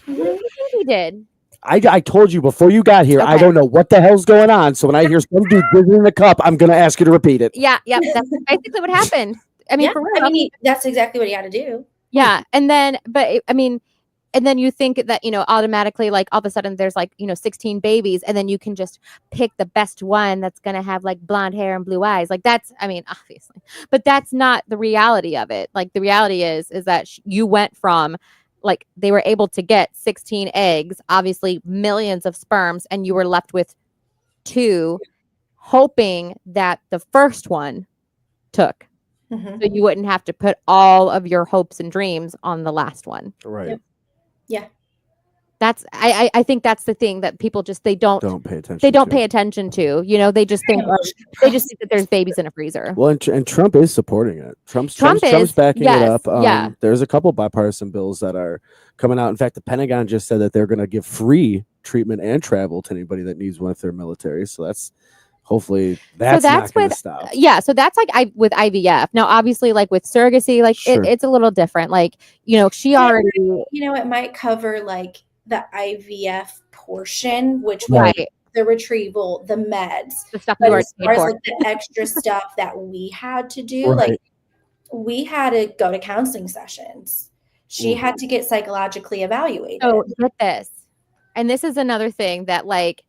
[SPEAKER 3] Yeah.
[SPEAKER 2] What do you think he did?
[SPEAKER 1] I told you before you got here, I
[SPEAKER 2] Okay.
[SPEAKER 1] don't know what the hell's going on. So when I hear some dude digging the cup, I'm going to ask you to repeat it.
[SPEAKER 2] Yeah, that's basically what happened. I mean,
[SPEAKER 3] Yeah,
[SPEAKER 2] for real.
[SPEAKER 3] I mean, that's exactly what he had to do.
[SPEAKER 2] Yeah, and then, and then you think that, automatically, like, all of a sudden there's, like, 16 babies, and then you can just pick the best one that's gonna have, like, blonde hair and blue eyes. Like, that's, I mean, obviously, but that's not the reality of it. Like, the reality is that you went from, like, they were able to get 16 eggs, obviously millions of sperms, and you were left with 2, hoping that the first one took.
[SPEAKER 3] Mhm.
[SPEAKER 2] So you wouldn't have to put all of your hopes and dreams on the last one.
[SPEAKER 1] Right.
[SPEAKER 3] Yep. Yeah.
[SPEAKER 2] That's I think that's the thing that people just they don't
[SPEAKER 1] pay attention.
[SPEAKER 2] they don't
[SPEAKER 1] to.
[SPEAKER 2] pay attention to. They just think that there's babies in a freezer.
[SPEAKER 1] Well, and Trump is supporting it. Trump's
[SPEAKER 2] is,
[SPEAKER 1] backing
[SPEAKER 2] yes,
[SPEAKER 1] it up.
[SPEAKER 2] yeah.
[SPEAKER 1] There's a couple bipartisan bills that are coming out. In fact, the Pentagon just said that they're going to give free treatment and travel to anybody that needs one if they're military. So that's hopefully that's not going to stop.
[SPEAKER 2] Yeah, so that's like with IVF. Now, obviously, like with surrogacy, like
[SPEAKER 1] Sure.
[SPEAKER 2] it's a little different. Like, she already,
[SPEAKER 3] it might cover like the IVF portion, which
[SPEAKER 2] right,
[SPEAKER 3] was the retrieval, the meds,
[SPEAKER 2] the stuff
[SPEAKER 3] but
[SPEAKER 2] you already
[SPEAKER 3] as
[SPEAKER 2] paid
[SPEAKER 3] far as
[SPEAKER 2] for.
[SPEAKER 3] like the extra stuff that we had to do,
[SPEAKER 1] Right.
[SPEAKER 3] like we had to go to counseling sessions. She had to get psychologically evaluated.
[SPEAKER 2] So get this, and this is another thing that, like,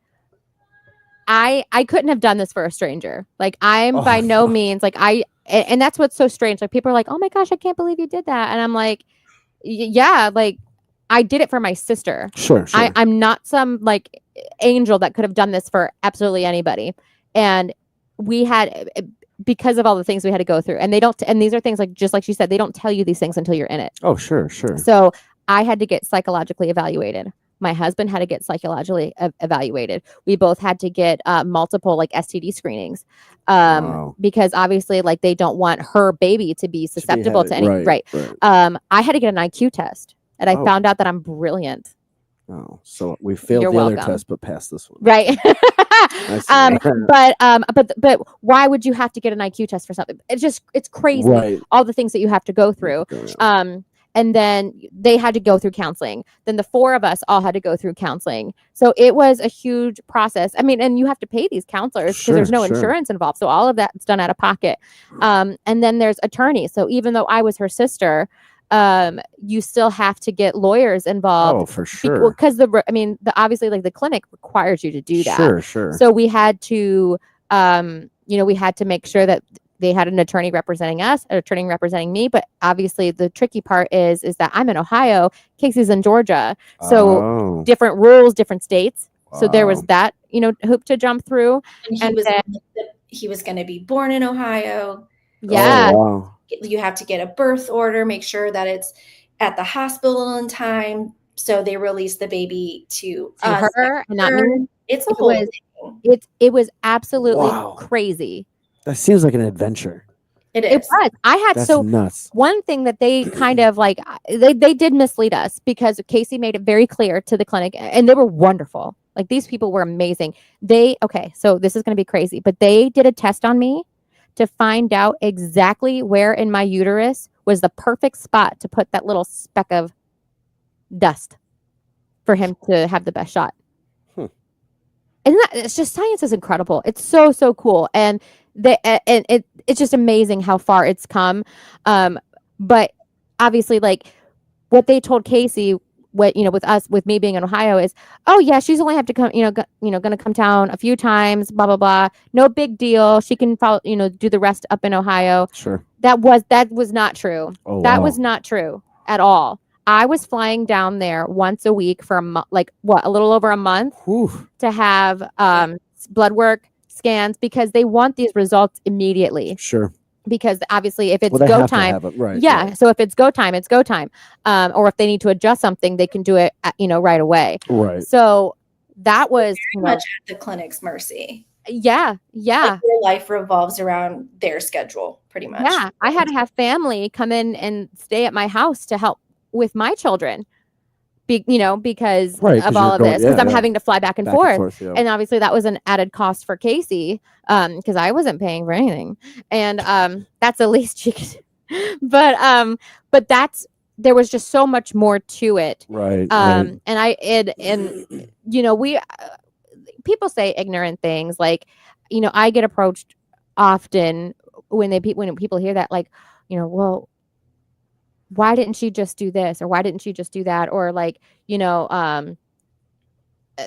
[SPEAKER 2] I couldn't have done this for a stranger. Like, I'm by no means like and that's what's so strange. Like, people are like, "Oh my gosh, I can't believe you did that," and I'm like, "Yeah, like I did it for my sister.
[SPEAKER 1] Sure.
[SPEAKER 2] I'm not some like angel that could have done this for absolutely anybody." And we had, because of all the things we had to go through, and these are things like, just like she said, they don't tell you these things until you're in it.
[SPEAKER 1] Oh, sure.
[SPEAKER 2] So I had to get psychologically evaluated. My husband had to get psychologically evaluated. We both had to get multiple like STD screenings,
[SPEAKER 1] Wow.
[SPEAKER 2] because obviously, like, they don't want her baby to be susceptible to any. Right. I had to get an IQ test, and I found out that I'm brilliant.
[SPEAKER 1] Oh, so we failed
[SPEAKER 2] You're
[SPEAKER 1] the other
[SPEAKER 2] welcome.
[SPEAKER 1] test, but passed this one.
[SPEAKER 2] Right. But why would you have to get an IQ test for something? It's crazy.
[SPEAKER 1] Right.
[SPEAKER 2] All the things that you have to go through. And then they had to go through counseling. Then the 4 of us all had to go through counseling. So it was a huge process. I mean, and you have to pay these counselors because there's no insurance involved. So all of that's done out of pocket. And then there's attorneys. So even though I was her sister, you still have to get lawyers involved.
[SPEAKER 1] Oh, for sure.
[SPEAKER 2] Because obviously, like, the clinic requires you to do that.
[SPEAKER 1] Sure.
[SPEAKER 2] So we had to, we had to make sure that they had an attorney representing us, an attorney representing me. But obviously, the tricky part is that I'm in Ohio, Casey's in Georgia, so different rules, different states. Wow. So there was that, hoop to jump through.
[SPEAKER 3] And he was going to be born in Ohio.
[SPEAKER 2] Yeah.
[SPEAKER 1] Oh, wow.
[SPEAKER 3] You have to get a birth order, make sure that it's at the hospital in time. So they release the baby to us,
[SPEAKER 2] her, and not me.
[SPEAKER 3] It's a whole thing.
[SPEAKER 2] It was absolutely crazy.
[SPEAKER 1] That seems like an adventure.
[SPEAKER 3] It is.
[SPEAKER 2] It was. I had
[SPEAKER 1] That's nuts.
[SPEAKER 2] One thing that they kind of like, they did mislead us, because Casey made it very clear to the clinic, and they were wonderful. Like, these people were amazing. So this is going to be crazy, but they did a test on me to find out exactly where in my uterus was the perfect spot to put that little speck of dust for him to have the best shot. It's just, science is incredible. It's so, so cool. And it's just amazing how far it's come. But obviously, like, what they told Casey, with me being in Ohio, is, oh yeah, she's only have to come, going to come down a few times, blah blah blah, no big deal. She can follow, do the rest up in Ohio.
[SPEAKER 1] Sure.
[SPEAKER 2] That was not true.
[SPEAKER 1] Oh,
[SPEAKER 2] that
[SPEAKER 1] wow.
[SPEAKER 2] was not true at all. I was flying down there once a week for a little over a month.
[SPEAKER 1] Whew.
[SPEAKER 2] To have blood work, scans, because they want these results immediately.
[SPEAKER 1] Sure.
[SPEAKER 2] Because obviously, if it's
[SPEAKER 1] they
[SPEAKER 2] go
[SPEAKER 1] have to
[SPEAKER 2] time,
[SPEAKER 1] have it, right,
[SPEAKER 2] yeah.
[SPEAKER 1] right.
[SPEAKER 2] So if it's go time, it's go time. Or if they need to adjust something, they can do it, right away.
[SPEAKER 1] Right.
[SPEAKER 2] So that was
[SPEAKER 3] very much at the clinic's mercy.
[SPEAKER 2] Yeah.
[SPEAKER 3] Like, their life revolves around their schedule, pretty much.
[SPEAKER 2] Yeah, I had to have family come in and stay at my house to help with my children. Because of all of this, because I'm having to fly back and forth.
[SPEAKER 1] Yeah.
[SPEAKER 2] And obviously that was an added cost for Casey, because I wasn't paying for anything, and that's the least she could. But that's there was just so much more to it.
[SPEAKER 1] Right.
[SPEAKER 2] And we people say ignorant things, like, I get approached often when people hear that, like, well, why didn't she just do this, or why didn't she just do that, or like,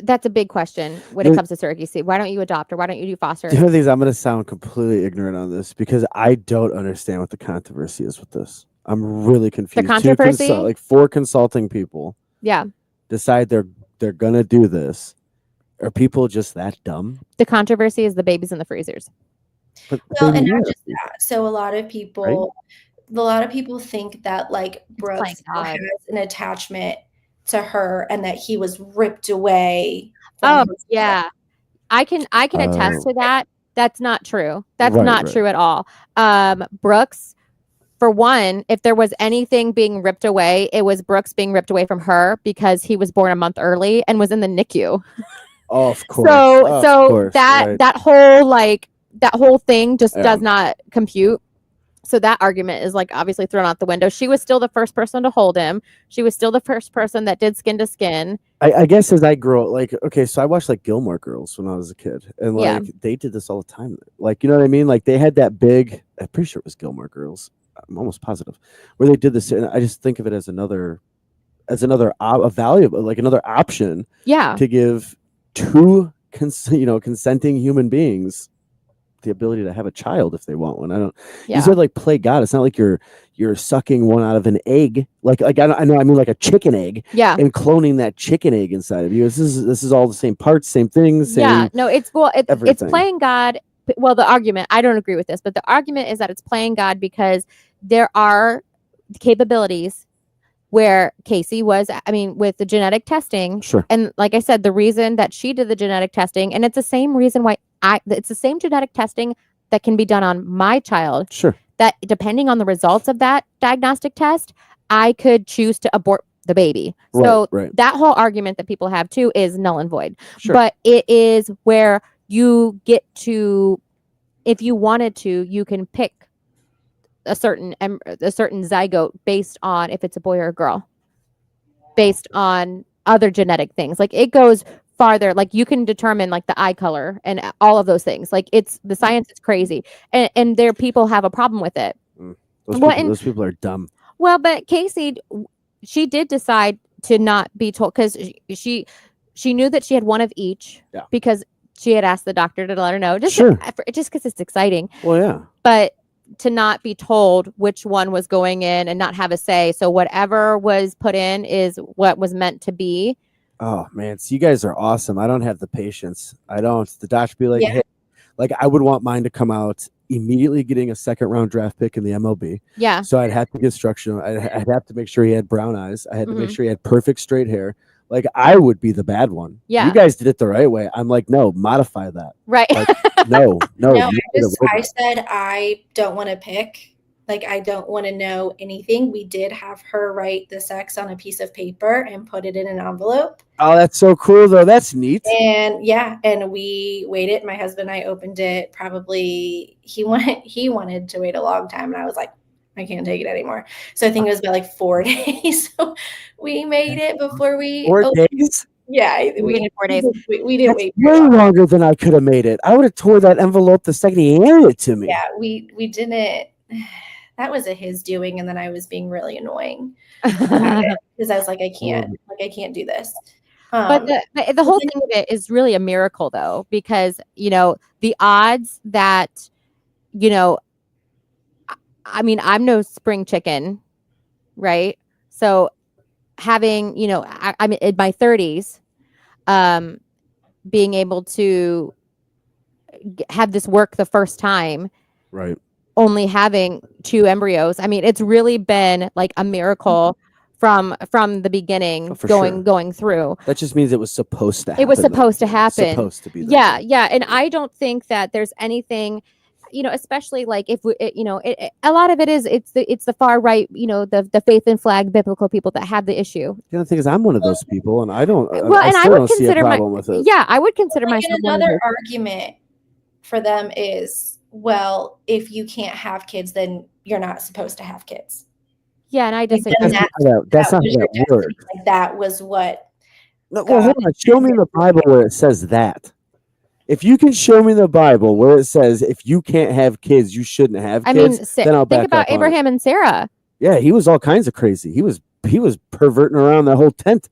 [SPEAKER 2] that's a big question when it comes to surrogacy. Why don't you adopt, or why don't you do foster?
[SPEAKER 1] The other thing is, I'm going to sound completely ignorant on this because I don't understand what the controversy is with this. I'm really confused.
[SPEAKER 2] The controversy?
[SPEAKER 1] Like 4 consulting people decide they're going to do this. Are people just that dumb?
[SPEAKER 2] The controversy is the babies in the freezers.
[SPEAKER 3] Well, and not just that. So a lot of people think that, like, Brooks has an attachment to her and that he was ripped away.
[SPEAKER 2] Oh yeah, I can attest to that. That's not true. That's not true at all. Brooks, for one, if there was anything being ripped away, it was Brooks being ripped away from her because he was born a month early and was in the NICU.
[SPEAKER 1] Oh, of course.
[SPEAKER 2] So that whole thing just does not compute. So that argument is, like, obviously thrown out the window. She was still the first person to hold him. She was still the first person that did skin to skin.
[SPEAKER 1] I guess as I grow, like, okay, so I watched like Gilmore Girls when I was a kid, and like they did this all the time. Like, you know what I mean? Like they had that big, I'm pretty sure it was Gilmore Girls. I'm almost positive where they did this. And I just think of it as another a valuable, like another option to give 2 consenting human beings the ability to have a child if they want one. You said like play God. It's not like you're sucking one out of an egg. Like I mean like a chicken egg.
[SPEAKER 2] Yeah.
[SPEAKER 1] And cloning that chicken egg inside of you. This is all the same parts, same things.
[SPEAKER 2] No, it's playing God. Well, the argument, I don't agree with this, but the argument is that it's playing God because there are capabilities where Casey was, with the genetic testing.
[SPEAKER 1] Sure.
[SPEAKER 2] And like I said, the reason that she did the genetic testing, and it's the same reason why it's the same genetic testing that can be done on my child.
[SPEAKER 1] Sure.
[SPEAKER 2] That depending on the results of that diagnostic test, I could choose to abort the baby. So that whole argument that people have too is null and void.
[SPEAKER 1] Sure.
[SPEAKER 2] But it is where you get to, if you wanted to, you can pick a certain zygote based on if it's a boy or a girl, based on other genetic things. Like it goes farther. Like you can determine like the eye color and all of those things. Like the science is crazy, and people have a problem with it.
[SPEAKER 1] Those people are dumb.
[SPEAKER 2] Well, but Casey, she did decide to not be told because she knew that she had one of each because she had asked the doctor to let her know just because it's exciting.
[SPEAKER 1] Well, yeah,
[SPEAKER 2] but to not be told which one was going in and not have a say. So whatever was put in is what was meant to be.
[SPEAKER 1] Oh man, so you guys are awesome. I don't have the patience. I don't. The doctor be like, hey, like I would want mine to come out immediately getting a 2nd round draft pick in the MLB.
[SPEAKER 2] Yeah.
[SPEAKER 1] So I'd have to get structure. I'd have to make sure he had brown eyes. I had to make sure he had perfect straight hair. Like I would be the bad one.
[SPEAKER 2] Yeah.
[SPEAKER 1] You guys did it the right way. I'm like, no, modify that.
[SPEAKER 2] Right.
[SPEAKER 1] Like, no.
[SPEAKER 3] I said I don't want to pick. Like I don't want to know anything. We did have her write the sex on a piece of paper and put it in an envelope.
[SPEAKER 1] Oh, that's so cool though. That's neat.
[SPEAKER 3] And and we waited. My husband and I opened it. Probably he wanted to wait a long time, and I was like, I can't take it anymore. So I think it was about like 4 days. So we made it before we
[SPEAKER 1] 4 days.
[SPEAKER 3] Yeah, we
[SPEAKER 2] did 4 days.
[SPEAKER 3] We didn't wait
[SPEAKER 1] way longer than I could have made it. I would have tore that envelope the second he handed it to me.
[SPEAKER 3] Yeah, we didn't. That was his doing, and then I was being really annoying because I was like, I can't do this.
[SPEAKER 2] But the whole thing of it is really a miracle, though, because the odds that I'm no spring chicken, right? So having, I'm in my 30s, being able to have this work the first time,
[SPEAKER 1] right?
[SPEAKER 2] Only having 2 embryos. I mean, it's really been like a miracle from the beginning going through.
[SPEAKER 1] That just means it was supposed to happen.
[SPEAKER 2] It was supposed to happen.
[SPEAKER 1] Supposed to be.
[SPEAKER 2] Yeah. And I don't think that there's anything, especially like if we, a lot of it is it's the far right, the faith and flag biblical people that have the issue.
[SPEAKER 1] The other thing is I'm one of those people, and I don't.
[SPEAKER 2] Well, I would consider
[SPEAKER 1] with it.
[SPEAKER 2] Yeah, I would consider myself.
[SPEAKER 3] Another argument for them is, well, if you can't have kids, then you're not supposed to have kids.
[SPEAKER 2] Yeah, and I
[SPEAKER 3] Like,
[SPEAKER 2] disagree.
[SPEAKER 3] then
[SPEAKER 1] That's not
[SPEAKER 3] was your
[SPEAKER 1] that word.
[SPEAKER 3] destiny. Like, that was what
[SPEAKER 1] No, well, hold
[SPEAKER 3] God
[SPEAKER 1] on. Show me in the Bible where it says that. If you can show me the Bible where it says if you can't have kids, you shouldn't have
[SPEAKER 2] I
[SPEAKER 1] kids,
[SPEAKER 2] mean,
[SPEAKER 1] then I'll back
[SPEAKER 2] think about
[SPEAKER 1] up on it.
[SPEAKER 2] Abraham and Sarah.
[SPEAKER 1] Yeah, he was all kinds of crazy. He was perverting around that whole tent.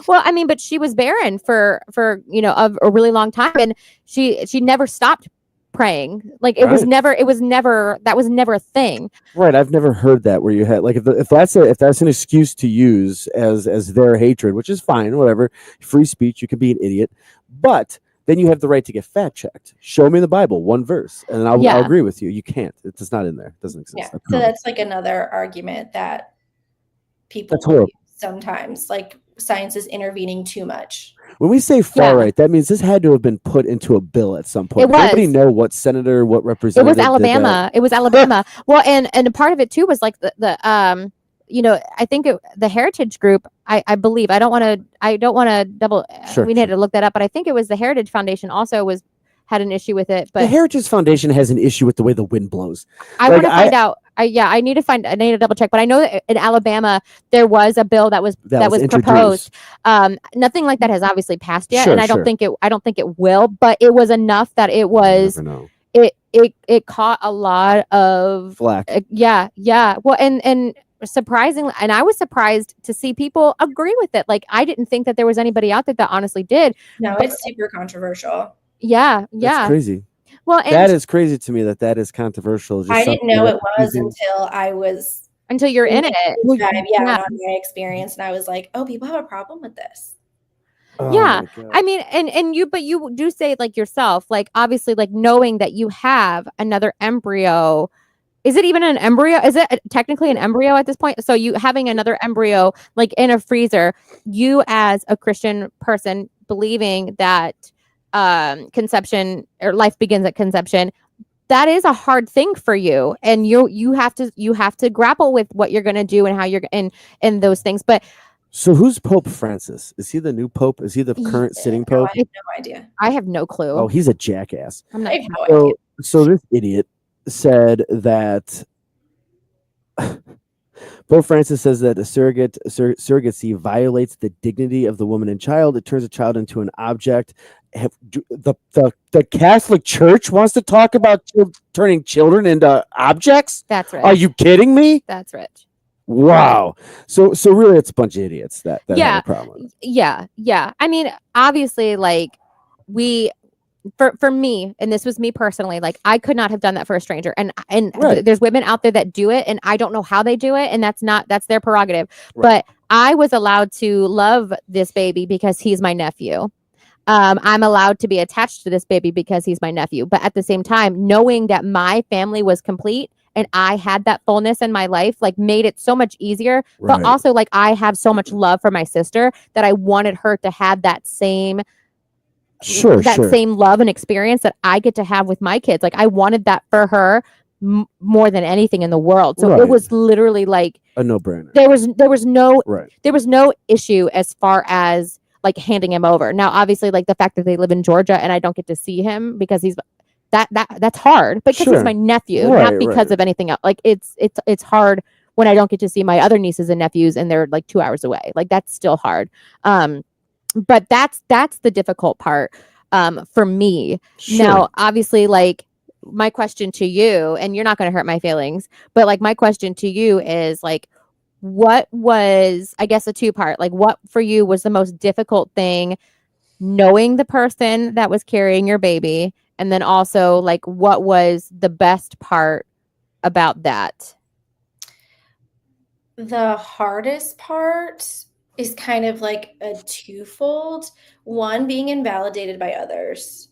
[SPEAKER 2] Well, I mean, but she was barren for a really long time, and she never stopped praying. Like it was never that was never a thing.
[SPEAKER 1] Right. I've never heard that where you had like if that's an excuse to use as their hatred, which is fine, whatever. Free speech, you can be an idiot, but then you have the right to get fact checked. Show me the Bible, one verse, and I'll agree with you. You can't. It's not in there. It doesn't exist.
[SPEAKER 3] Yeah. So that's like another argument that people use sometimes. Like science is intervening too much.
[SPEAKER 1] When we say far right, that means this had to have been put into a bill at some point.
[SPEAKER 2] It was.
[SPEAKER 1] Does anybody know what senator, what representative?
[SPEAKER 2] It was Alabama. It was Alabama. Well, and a part of it too was like the I think the Heritage Group. I believe. I don't want to double.
[SPEAKER 1] Sure,
[SPEAKER 2] we need to look that up, but I think it was the Heritage Foundation also had an issue with it. But
[SPEAKER 1] the Heritage Foundation has an issue with the way the wind blows.
[SPEAKER 2] I want to find out. I need to double check, but I know that in Alabama there was a bill that was proposed. Nothing like that has obviously passed yet, and I don't think it will. But it was enough that it was. It caught a lot of
[SPEAKER 1] flack.
[SPEAKER 2] Yeah. Well, and surprisingly, and I was surprised to see people agree with it. Like I didn't think that there was anybody out there that honestly did.
[SPEAKER 3] No, it's super controversial.
[SPEAKER 2] Yeah.
[SPEAKER 1] That's crazy.
[SPEAKER 2] Well,
[SPEAKER 1] that is crazy to me that is controversial.
[SPEAKER 3] I didn't know it was until
[SPEAKER 2] you're in it.
[SPEAKER 3] On my experience, and I was like, oh, people have a problem with this.
[SPEAKER 1] Oh
[SPEAKER 2] yeah, I mean, and you do say like yourself, like obviously, like knowing that you have another embryo. Is it even an embryo? Is it technically an embryo at this point? So you having another embryo like in a freezer, you as a Christian person believing that conception or life begins at conception, that is a hard thing for you, and you have to grapple with what you're going to do and how you're and those things. But
[SPEAKER 1] so who's Pope Francis? Is he the new pope? Is he the current sitting pope?
[SPEAKER 3] I have no idea.
[SPEAKER 2] I have no clue.
[SPEAKER 1] Oh, he's a jackass.
[SPEAKER 2] I'm not.
[SPEAKER 1] So this idiot said that Pope Francis says that surrogacy violates the dignity of the woman and child. It turns a child into an object. The Catholic Church wants to talk about turning children into objects?
[SPEAKER 2] That's right.
[SPEAKER 1] Are you kidding me?
[SPEAKER 2] That's rich.
[SPEAKER 1] Wow. So really it's a bunch of idiots that have a problem.
[SPEAKER 2] Yeah. I mean, obviously, like for me, and this was me personally, like I could not have done that for a stranger. And right. There's women out there that do it, and I don't know how they do it, and that's their prerogative. Right. But I was allowed to love this baby because he's my nephew. I'm allowed to be attached to this baby because he's my nephew. But at the same time, knowing that my family was complete and I had that fullness in my life, like made it so much easier. Right. But also, like I have so much love for my sister that I wanted her to have that same same love and experience that I get to have with my kids. Like I wanted that for her more than anything in the world. So it was literally like
[SPEAKER 1] a no-brainer.
[SPEAKER 2] There was no issue as far as like handing him over. Now, obviously, like the fact that they live in Georgia and I don't get to see him because he's that's hard because he's my nephew, not because of anything else. Like it's hard when I don't get to see my other nieces and nephews and they're like 2 hours away. Like that's still hard. But that's the difficult part for me. Sure. Now, obviously, like my question to you, and you're not going to hurt my feelings, but like my question to you is like, what was, I guess, a two-part, like what for you was the most difficult thing knowing the person that was carrying your baby? And then also like, what was the best part about that?
[SPEAKER 3] The hardest part is kind of like a twofold. One, being invalidated by others,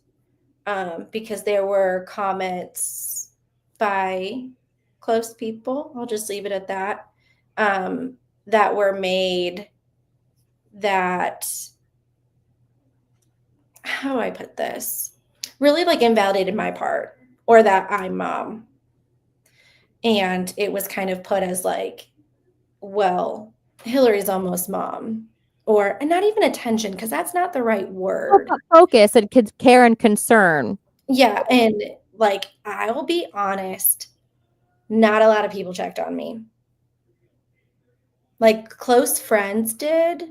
[SPEAKER 3] because there were comments by close people, I'll just leave it at that, that were made that, how do I put this? Really like invalidated my part, or that I'm mom. And it was kind of put as like, well, Hillary's almost mom, and not even attention, because that's not the right word.
[SPEAKER 2] Focus and care and concern.
[SPEAKER 3] Yeah. And like, I will be honest, not a lot of people checked on me. Like close friends did,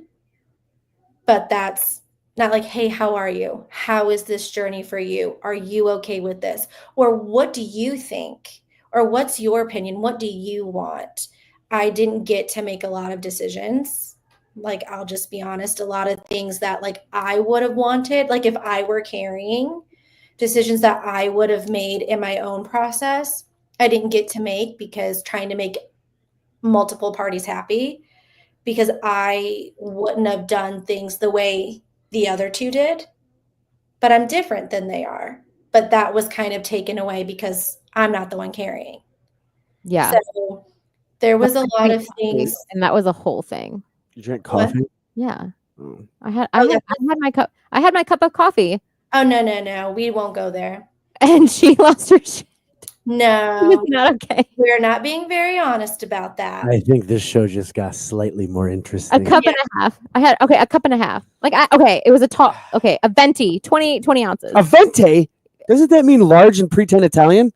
[SPEAKER 3] but that's not like, hey, how are you? How is this journey for you? Are you okay with this? Or what do you think? Or what's your opinion? What do you want? I didn't get to make a lot of decisions. Like, I'll just be honest, a lot of things that like I would have wanted, like if I were carrying, decisions that I would have made in my own process, I didn't get to make because trying to make multiple parties happy, because I wouldn't have done things the way the other two did. But I'm different than they are. But that was kind of taken away because I'm not the one carrying.
[SPEAKER 2] Yeah.
[SPEAKER 3] So there was a lot of things.
[SPEAKER 2] And that was a whole thing.
[SPEAKER 1] You drank coffee?
[SPEAKER 2] What? Yeah.
[SPEAKER 1] Oh.
[SPEAKER 2] I had my cup. I had my cup of coffee.
[SPEAKER 3] Oh, no. We won't go there.
[SPEAKER 2] And she lost her shit.
[SPEAKER 3] No.
[SPEAKER 2] It's not okay.
[SPEAKER 3] We're not being very honest about that.
[SPEAKER 1] I think this show just got slightly more interesting.
[SPEAKER 2] A cup and a half. I had a cup and a half. Like it was a venti, 20 ounces.
[SPEAKER 1] A venti? Doesn't that mean large in pretend Italian?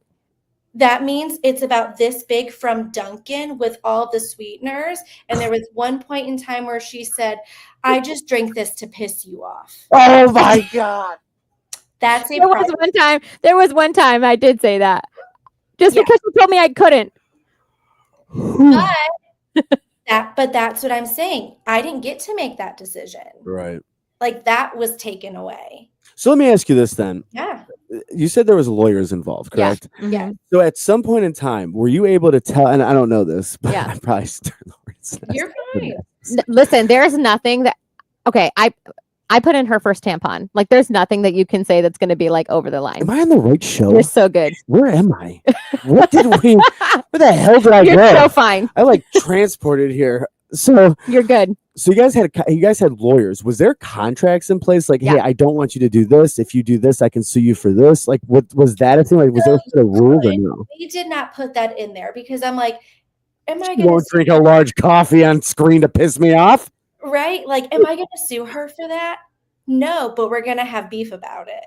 [SPEAKER 3] That means it's about this big from Dunkin' with all the sweeteners. And there was one point in time where she said, I just drank this to piss you off.
[SPEAKER 1] Oh my God.
[SPEAKER 3] That's a
[SPEAKER 2] There was one time I did say that. Just because you told me I couldn't.
[SPEAKER 3] But that's what I'm saying. I didn't get to make that decision.
[SPEAKER 1] Right.
[SPEAKER 3] Like that was taken away.
[SPEAKER 1] So let me ask you this then.
[SPEAKER 3] Yeah.
[SPEAKER 1] You said there was lawyers involved, correct?
[SPEAKER 3] Yeah.
[SPEAKER 1] So at some point in time, were you able to tell, and I don't know this, but I probably
[SPEAKER 3] You're fine.
[SPEAKER 2] Listen, there's nothing that, I put in her first tampon. Like there's nothing that you can say that's going to be like over the line.
[SPEAKER 1] Am I on the right show?
[SPEAKER 2] You're so good.
[SPEAKER 1] Where am I? Where the hell did I go?
[SPEAKER 2] You're so fine.
[SPEAKER 1] I like transported here. So
[SPEAKER 2] you're good.
[SPEAKER 1] So you guys had lawyers. Was there contracts in place? Like, hey, I don't want you to do this. If you do this, I can sue you for this. Like, what was that a thing? Like, was there a rule or no?
[SPEAKER 3] We did not put that in there because I'm like, am I
[SPEAKER 1] You
[SPEAKER 3] going
[SPEAKER 1] won't drink a large coffee on screen to piss me off?
[SPEAKER 3] Right? Like, am I going to sue her for that? No, but we're going to have beef about it.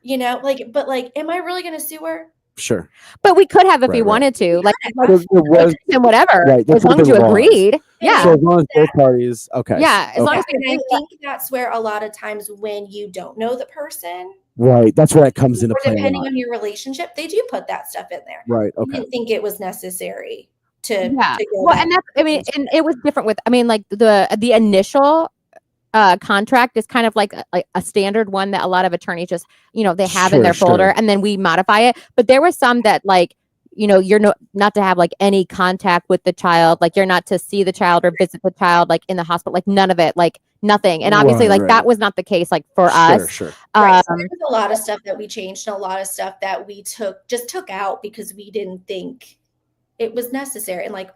[SPEAKER 3] You know, but am I really going to sue her?
[SPEAKER 1] Sure.
[SPEAKER 2] But we could have if we wanted to. Like, and whatever.
[SPEAKER 1] Right,
[SPEAKER 2] as long as you agreed. Yeah.
[SPEAKER 1] So as long as both parties, okay.
[SPEAKER 3] Yeah. As long as I think that's where a lot of times when you don't know the person.
[SPEAKER 1] Right. That's where it comes into play.
[SPEAKER 3] Depending on your relationship, they do put that stuff in there.
[SPEAKER 1] Right. Okay.
[SPEAKER 3] I didn't think it was necessary to go
[SPEAKER 2] well, and that's and it was different with like the initial contract is kind of like a standard one that a lot of attorneys just they have in their folder, and then we modify it. But there was some that you're not to have like any contact with the child, like you're not to see the child or visit the child like in the hospital, like none of it, like nothing. And obviously that was not the case like for us.
[SPEAKER 3] Sure. Right. So there was a lot of stuff that we changed and a lot of stuff that we took out because we didn't think it was necessary. And like,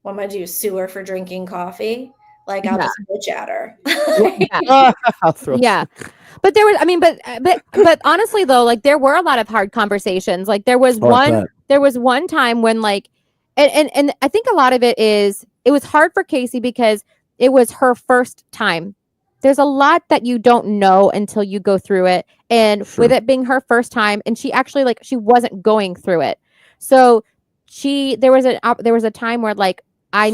[SPEAKER 3] what am I do? Sue her for drinking coffee? Like I'll just bitch at her.
[SPEAKER 2] Yeah. But there was, but honestly though, like there were a lot of hard conversations. Like there was one time when like, and I think a lot of it was hard for Casey because it was her first time. There's a lot that you don't know until you go through it. And with it being her first time, and she actually she wasn't going through it. So there was a time where like, I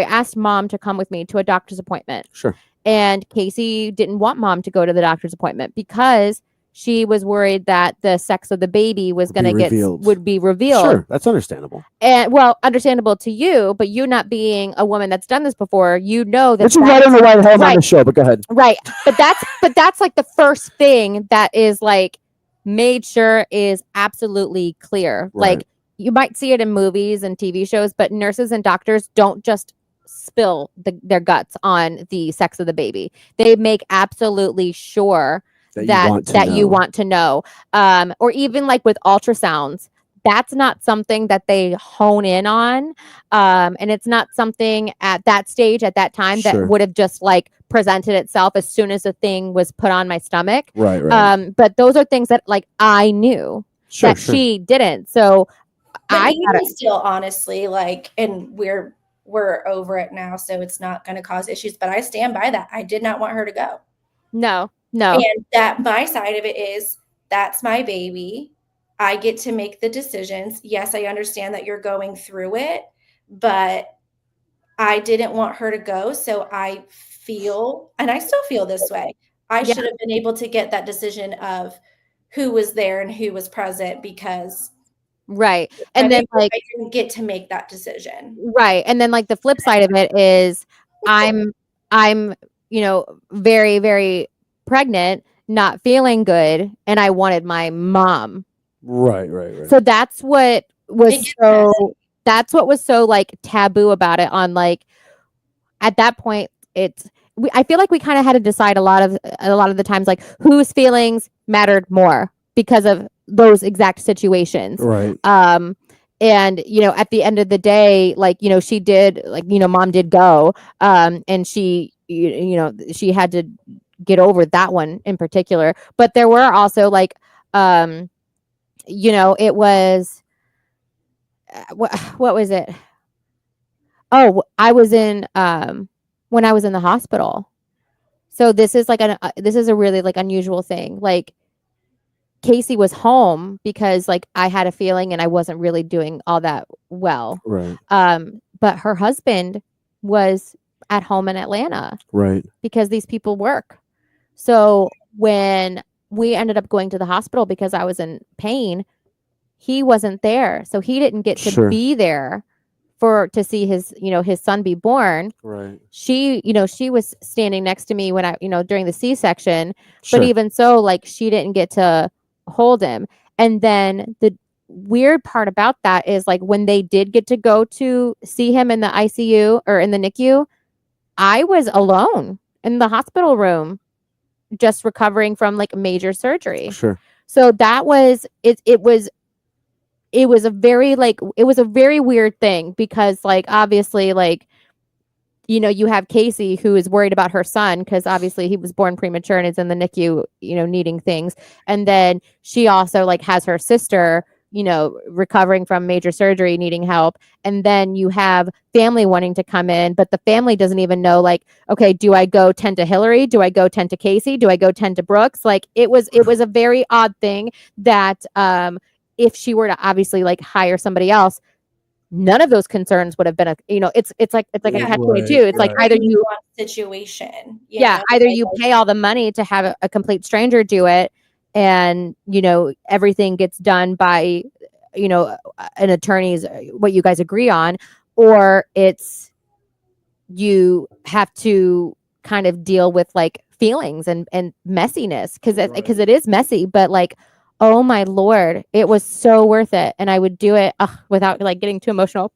[SPEAKER 2] asked mom to come with me to a doctor's appointment.
[SPEAKER 1] Sure.
[SPEAKER 2] And Casey didn't want mom to go to the doctor's appointment because she was worried that the sex of the baby would be revealed.
[SPEAKER 1] Sure. That's understandable.
[SPEAKER 2] And understandable to you, but you not being a woman that's done this before, that.
[SPEAKER 1] Which is right on the right home on the show, but go ahead.
[SPEAKER 2] Right. But that's like the first thing that is like made sure is absolutely clear. Right. Like, you might see it in movies and TV shows, but nurses and doctors don't just spill their guts on the sex of the baby. They make absolutely sure that you want to know. Or even like with ultrasounds, that's not something that they hone in on. And it's not something at that stage, at that time, that would have just like presented itself as soon as the thing was put on my stomach.
[SPEAKER 1] Right.
[SPEAKER 2] But those are things that like I knew that she didn't. So
[SPEAKER 3] I still honestly and we're over it now, so it's not going to cause issues, but I stand by that. I did not want her to go.
[SPEAKER 2] No.
[SPEAKER 3] And that my side of it is that's my baby. I get to make the decisions. Yes, I understand that you're going through it, but I didn't want her to go. So I feel, and I still feel this way, I
[SPEAKER 2] Yeah.
[SPEAKER 3] should have been able to get that decision of who was there and who was present, because
[SPEAKER 2] Right.
[SPEAKER 3] I
[SPEAKER 2] And then like,
[SPEAKER 3] didn't get to make that decision.
[SPEAKER 2] right. And then like the flip side of it is I'm, you know, very, very pregnant, not feeling good. And I wanted my mom.
[SPEAKER 1] Right.
[SPEAKER 2] So that's what was that's what was so like taboo about it on like, at that point, I feel like we kind of had to decide a lot of the times like whose feelings mattered more because of those exact situations.
[SPEAKER 1] Right.
[SPEAKER 2] And you know, at the end of the day, like, you know, she did, like, you know, mom did go, and she, you know, she had to get over that one in particular. But there were also like, you know, it was what was it? Oh, I was in when I was in the hospital. So this is like this is a really like unusual thing. Like Casey was home because like I had a feeling and I wasn't really doing all that well.
[SPEAKER 1] Right.
[SPEAKER 2] But her husband was at home in Atlanta.
[SPEAKER 1] Right.
[SPEAKER 2] Because these people work. So when we ended up going to the hospital because I was in pain, he wasn't there. So he didn't get to be there to see his, you know, his son be born.
[SPEAKER 1] Right.
[SPEAKER 2] She, you know, she was standing next to me when I, you know, during the C-section, but even so, like, she didn't get to hold him. And then the weird part about that is like when they did get to go to see him in the ICU or in the NICU, I was alone in the hospital room just recovering from like major surgery.
[SPEAKER 1] Sure.
[SPEAKER 2] So that was it was a very like, it was a very weird thing because like obviously like, you know, you have Casey who is worried about her son because obviously he was born premature and is in the NICU, you know, needing things. And then she also like has her sister, you know, recovering from major surgery, needing help. And then you have family wanting to come in, but the family doesn't even know like, okay, do I go tend to Hillary? Do I go tend to Casey? Do I go tend to Brooks? Like it was a very odd thing that if she were to obviously like hire somebody else, none of those concerns would have been you know, it's like a catch-22. It's like either you
[SPEAKER 3] situation.
[SPEAKER 2] Either you pay all the money to have a complete stranger do it and, you know, everything gets done by, you know, an attorney's what you guys agree on, or it's you have to kind of deal with like feelings and messiness because it is messy, but like, oh my Lord, it was so worth it. And I would do it without like getting too emotional.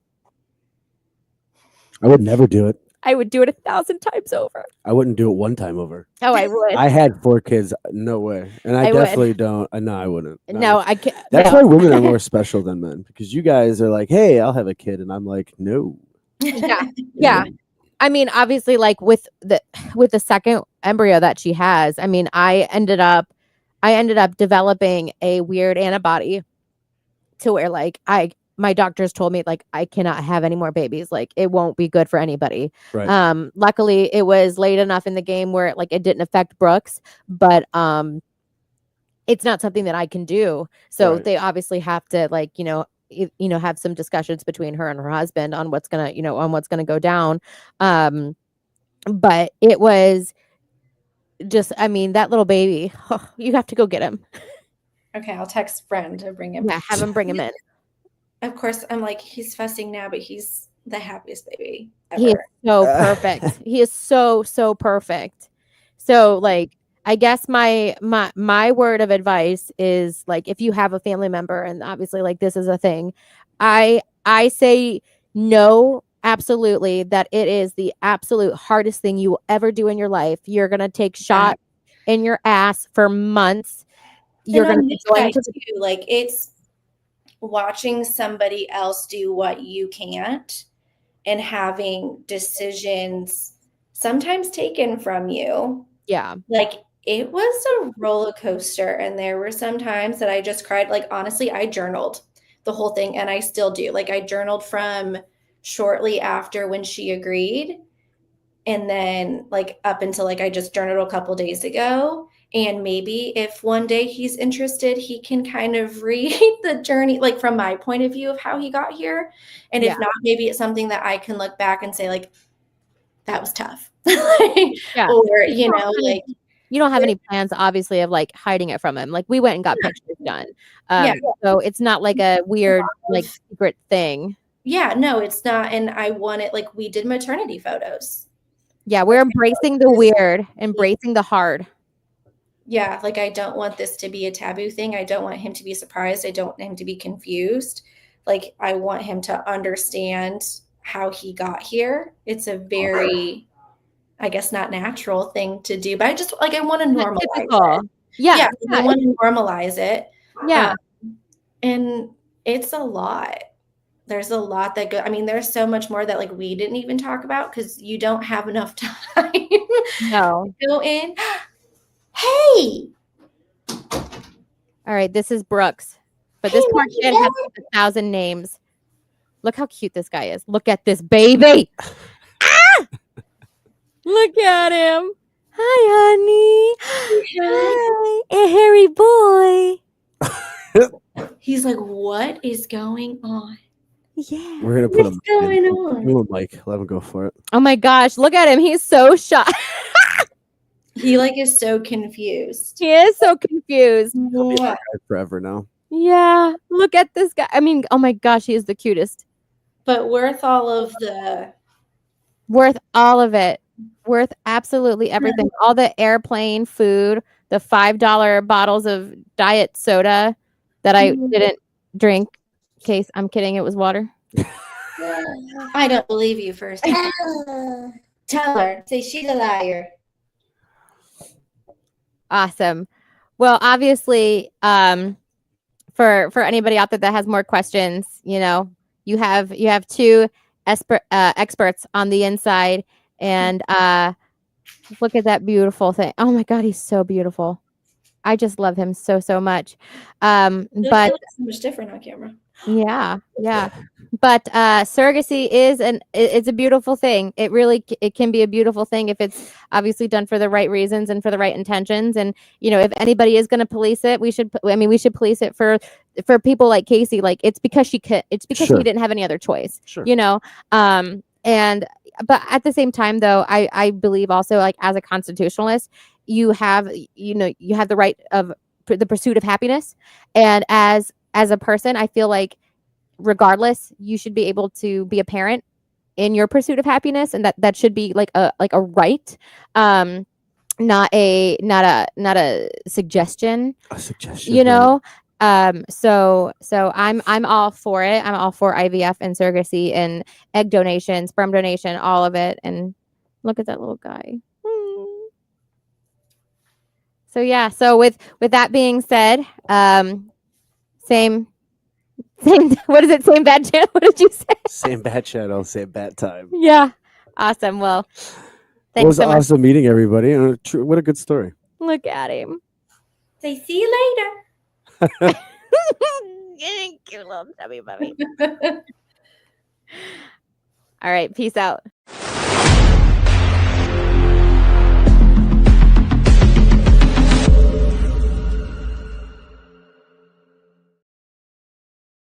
[SPEAKER 1] I would never do it.
[SPEAKER 2] I would do it 1,000 times over.
[SPEAKER 1] I wouldn't do it one time over.
[SPEAKER 2] Oh, I would.
[SPEAKER 1] I had 4 kids. No way. And I definitely don't. No, I wouldn't.
[SPEAKER 2] No, I can't.
[SPEAKER 1] That's why women are more special than men, because you guys are like, hey, I'll have a kid. And I'm like, no.
[SPEAKER 2] Yeah. Yeah. I mean, obviously, like with the second embryo that she has, I mean, I ended up developing a weird antibody to where like my doctors told me like I cannot have any more babies, like it won't be good for anybody.
[SPEAKER 1] Right.
[SPEAKER 2] Luckily it was late enough in the game where it didn't affect Brooks, but it's not something that I can do. So they obviously have to like, you know, have some discussions between her and her husband on what's gonna go down. But it was just, I mean, that little baby, you have to go get him.
[SPEAKER 3] Okay, I'll text friend to bring him.
[SPEAKER 2] Yeah, have him bring him in.
[SPEAKER 3] Of course, I'm like, he's fussing now, but he's the happiest baby ever.
[SPEAKER 2] He is so perfect. He is so perfect. So like, I guess my word of advice is like, if you have a family member, and obviously like this is a thing, I say no, absolutely, that it is the absolute hardest thing you will ever do in your life. You're gonna take shots in your ass for months. You're gonna be going to
[SPEAKER 3] like, it's watching somebody else do what you can't and having decisions sometimes taken from you.
[SPEAKER 2] Yeah.
[SPEAKER 3] Like it was a roller coaster. And there were some times that I just cried. Like, honestly, I journaled the whole thing and I still do. Like I journaled from shortly after when she agreed. And then like up until like I just journaled a couple days ago. And maybe if one day he's interested, he can kind of read the journey, like from my point of view of how he got here. And if not, maybe it's something that I can look back and say, like, that was tough.
[SPEAKER 2] Yeah.
[SPEAKER 3] Or, you know, like,
[SPEAKER 2] you don't have any plans, obviously, of like hiding it from him. Like we went and got pictures done. So it's not like a weird, like secret thing.
[SPEAKER 3] Yeah, no, it's not. And I want it, like, we did maternity photos.
[SPEAKER 2] Yeah, we're embracing the weird, embracing the hard.
[SPEAKER 3] Yeah, like I don't want this to be a taboo thing. I don't want him to be surprised. I don't want him to be confused. Like I want him to understand how he got here. It's a very, I guess, not natural thing to do, but I just like I want to normalize it.
[SPEAKER 2] Yeah,
[SPEAKER 3] I want to normalize it.
[SPEAKER 2] Yeah.
[SPEAKER 3] And it's a lot. There's a lot that go. I mean, there's so much more that like we didn't even talk about because you don't have enough time.
[SPEAKER 2] No.
[SPEAKER 3] To go in. Hey.
[SPEAKER 2] All right, this is Brooks. But this poor kid has 1,000 names. Look how cute this guy is. Look at this baby. Ah! Look at him. Hi, honey. Hi. A hairy boy.
[SPEAKER 3] He's like, what is going on?
[SPEAKER 2] Yeah.
[SPEAKER 1] We're gonna put
[SPEAKER 3] What's going on?
[SPEAKER 1] Give him a mic. Let him go for it.
[SPEAKER 2] Oh my gosh, look at him. He's so shy.
[SPEAKER 3] He like is so confused.
[SPEAKER 2] He is so confused.
[SPEAKER 1] He'll be archived forever now.
[SPEAKER 2] Yeah. Look at this guy. I mean, oh my gosh, he is the cutest.
[SPEAKER 3] But worth all of the
[SPEAKER 2] Worth all of it. Worth absolutely everything. All the airplane food, the $5 bottles of diet soda that I didn't drink. Case I'm kidding, it was water.
[SPEAKER 3] I don't believe you first. Tell her. Say she's a liar.
[SPEAKER 2] Awesome. Well, obviously, for anybody out there that has more questions, you know, you have two experts on the inside, and look at that beautiful thing. Oh my God, he's so beautiful. I just love him so much. But
[SPEAKER 3] so much different on camera.
[SPEAKER 2] Yeah. But surrogacy it's a beautiful thing. It can be a beautiful thing if it's obviously done for the right reasons and for the right intentions. And you know, if anybody is going to police it, we should police it for people like Casey. Like it's because she didn't have any other choice.
[SPEAKER 1] Sure.
[SPEAKER 2] You know. But at the same time, though, I believe also, like, as a constitutionalist, you have the right of the pursuit of happiness, and as a person, I feel like regardless, you should be able to be a parent in your pursuit of happiness, and that should be like a right, not a suggestion.
[SPEAKER 1] A suggestion,
[SPEAKER 2] you know. So I'm all for it. I'm all for IVF and surrogacy and egg donation, sperm donation, all of it. And look at that little guy. So yeah. So with that being said, same. What is it? Same bad channel. What did you say?
[SPEAKER 1] Same bad channel, same bad time.
[SPEAKER 2] Yeah. Awesome. Well, thanks.
[SPEAKER 1] It was awesome meeting everybody. What a good story.
[SPEAKER 2] Look at him.
[SPEAKER 3] Say see you later.
[SPEAKER 2] Cute little chubby puppy. All right. Peace out.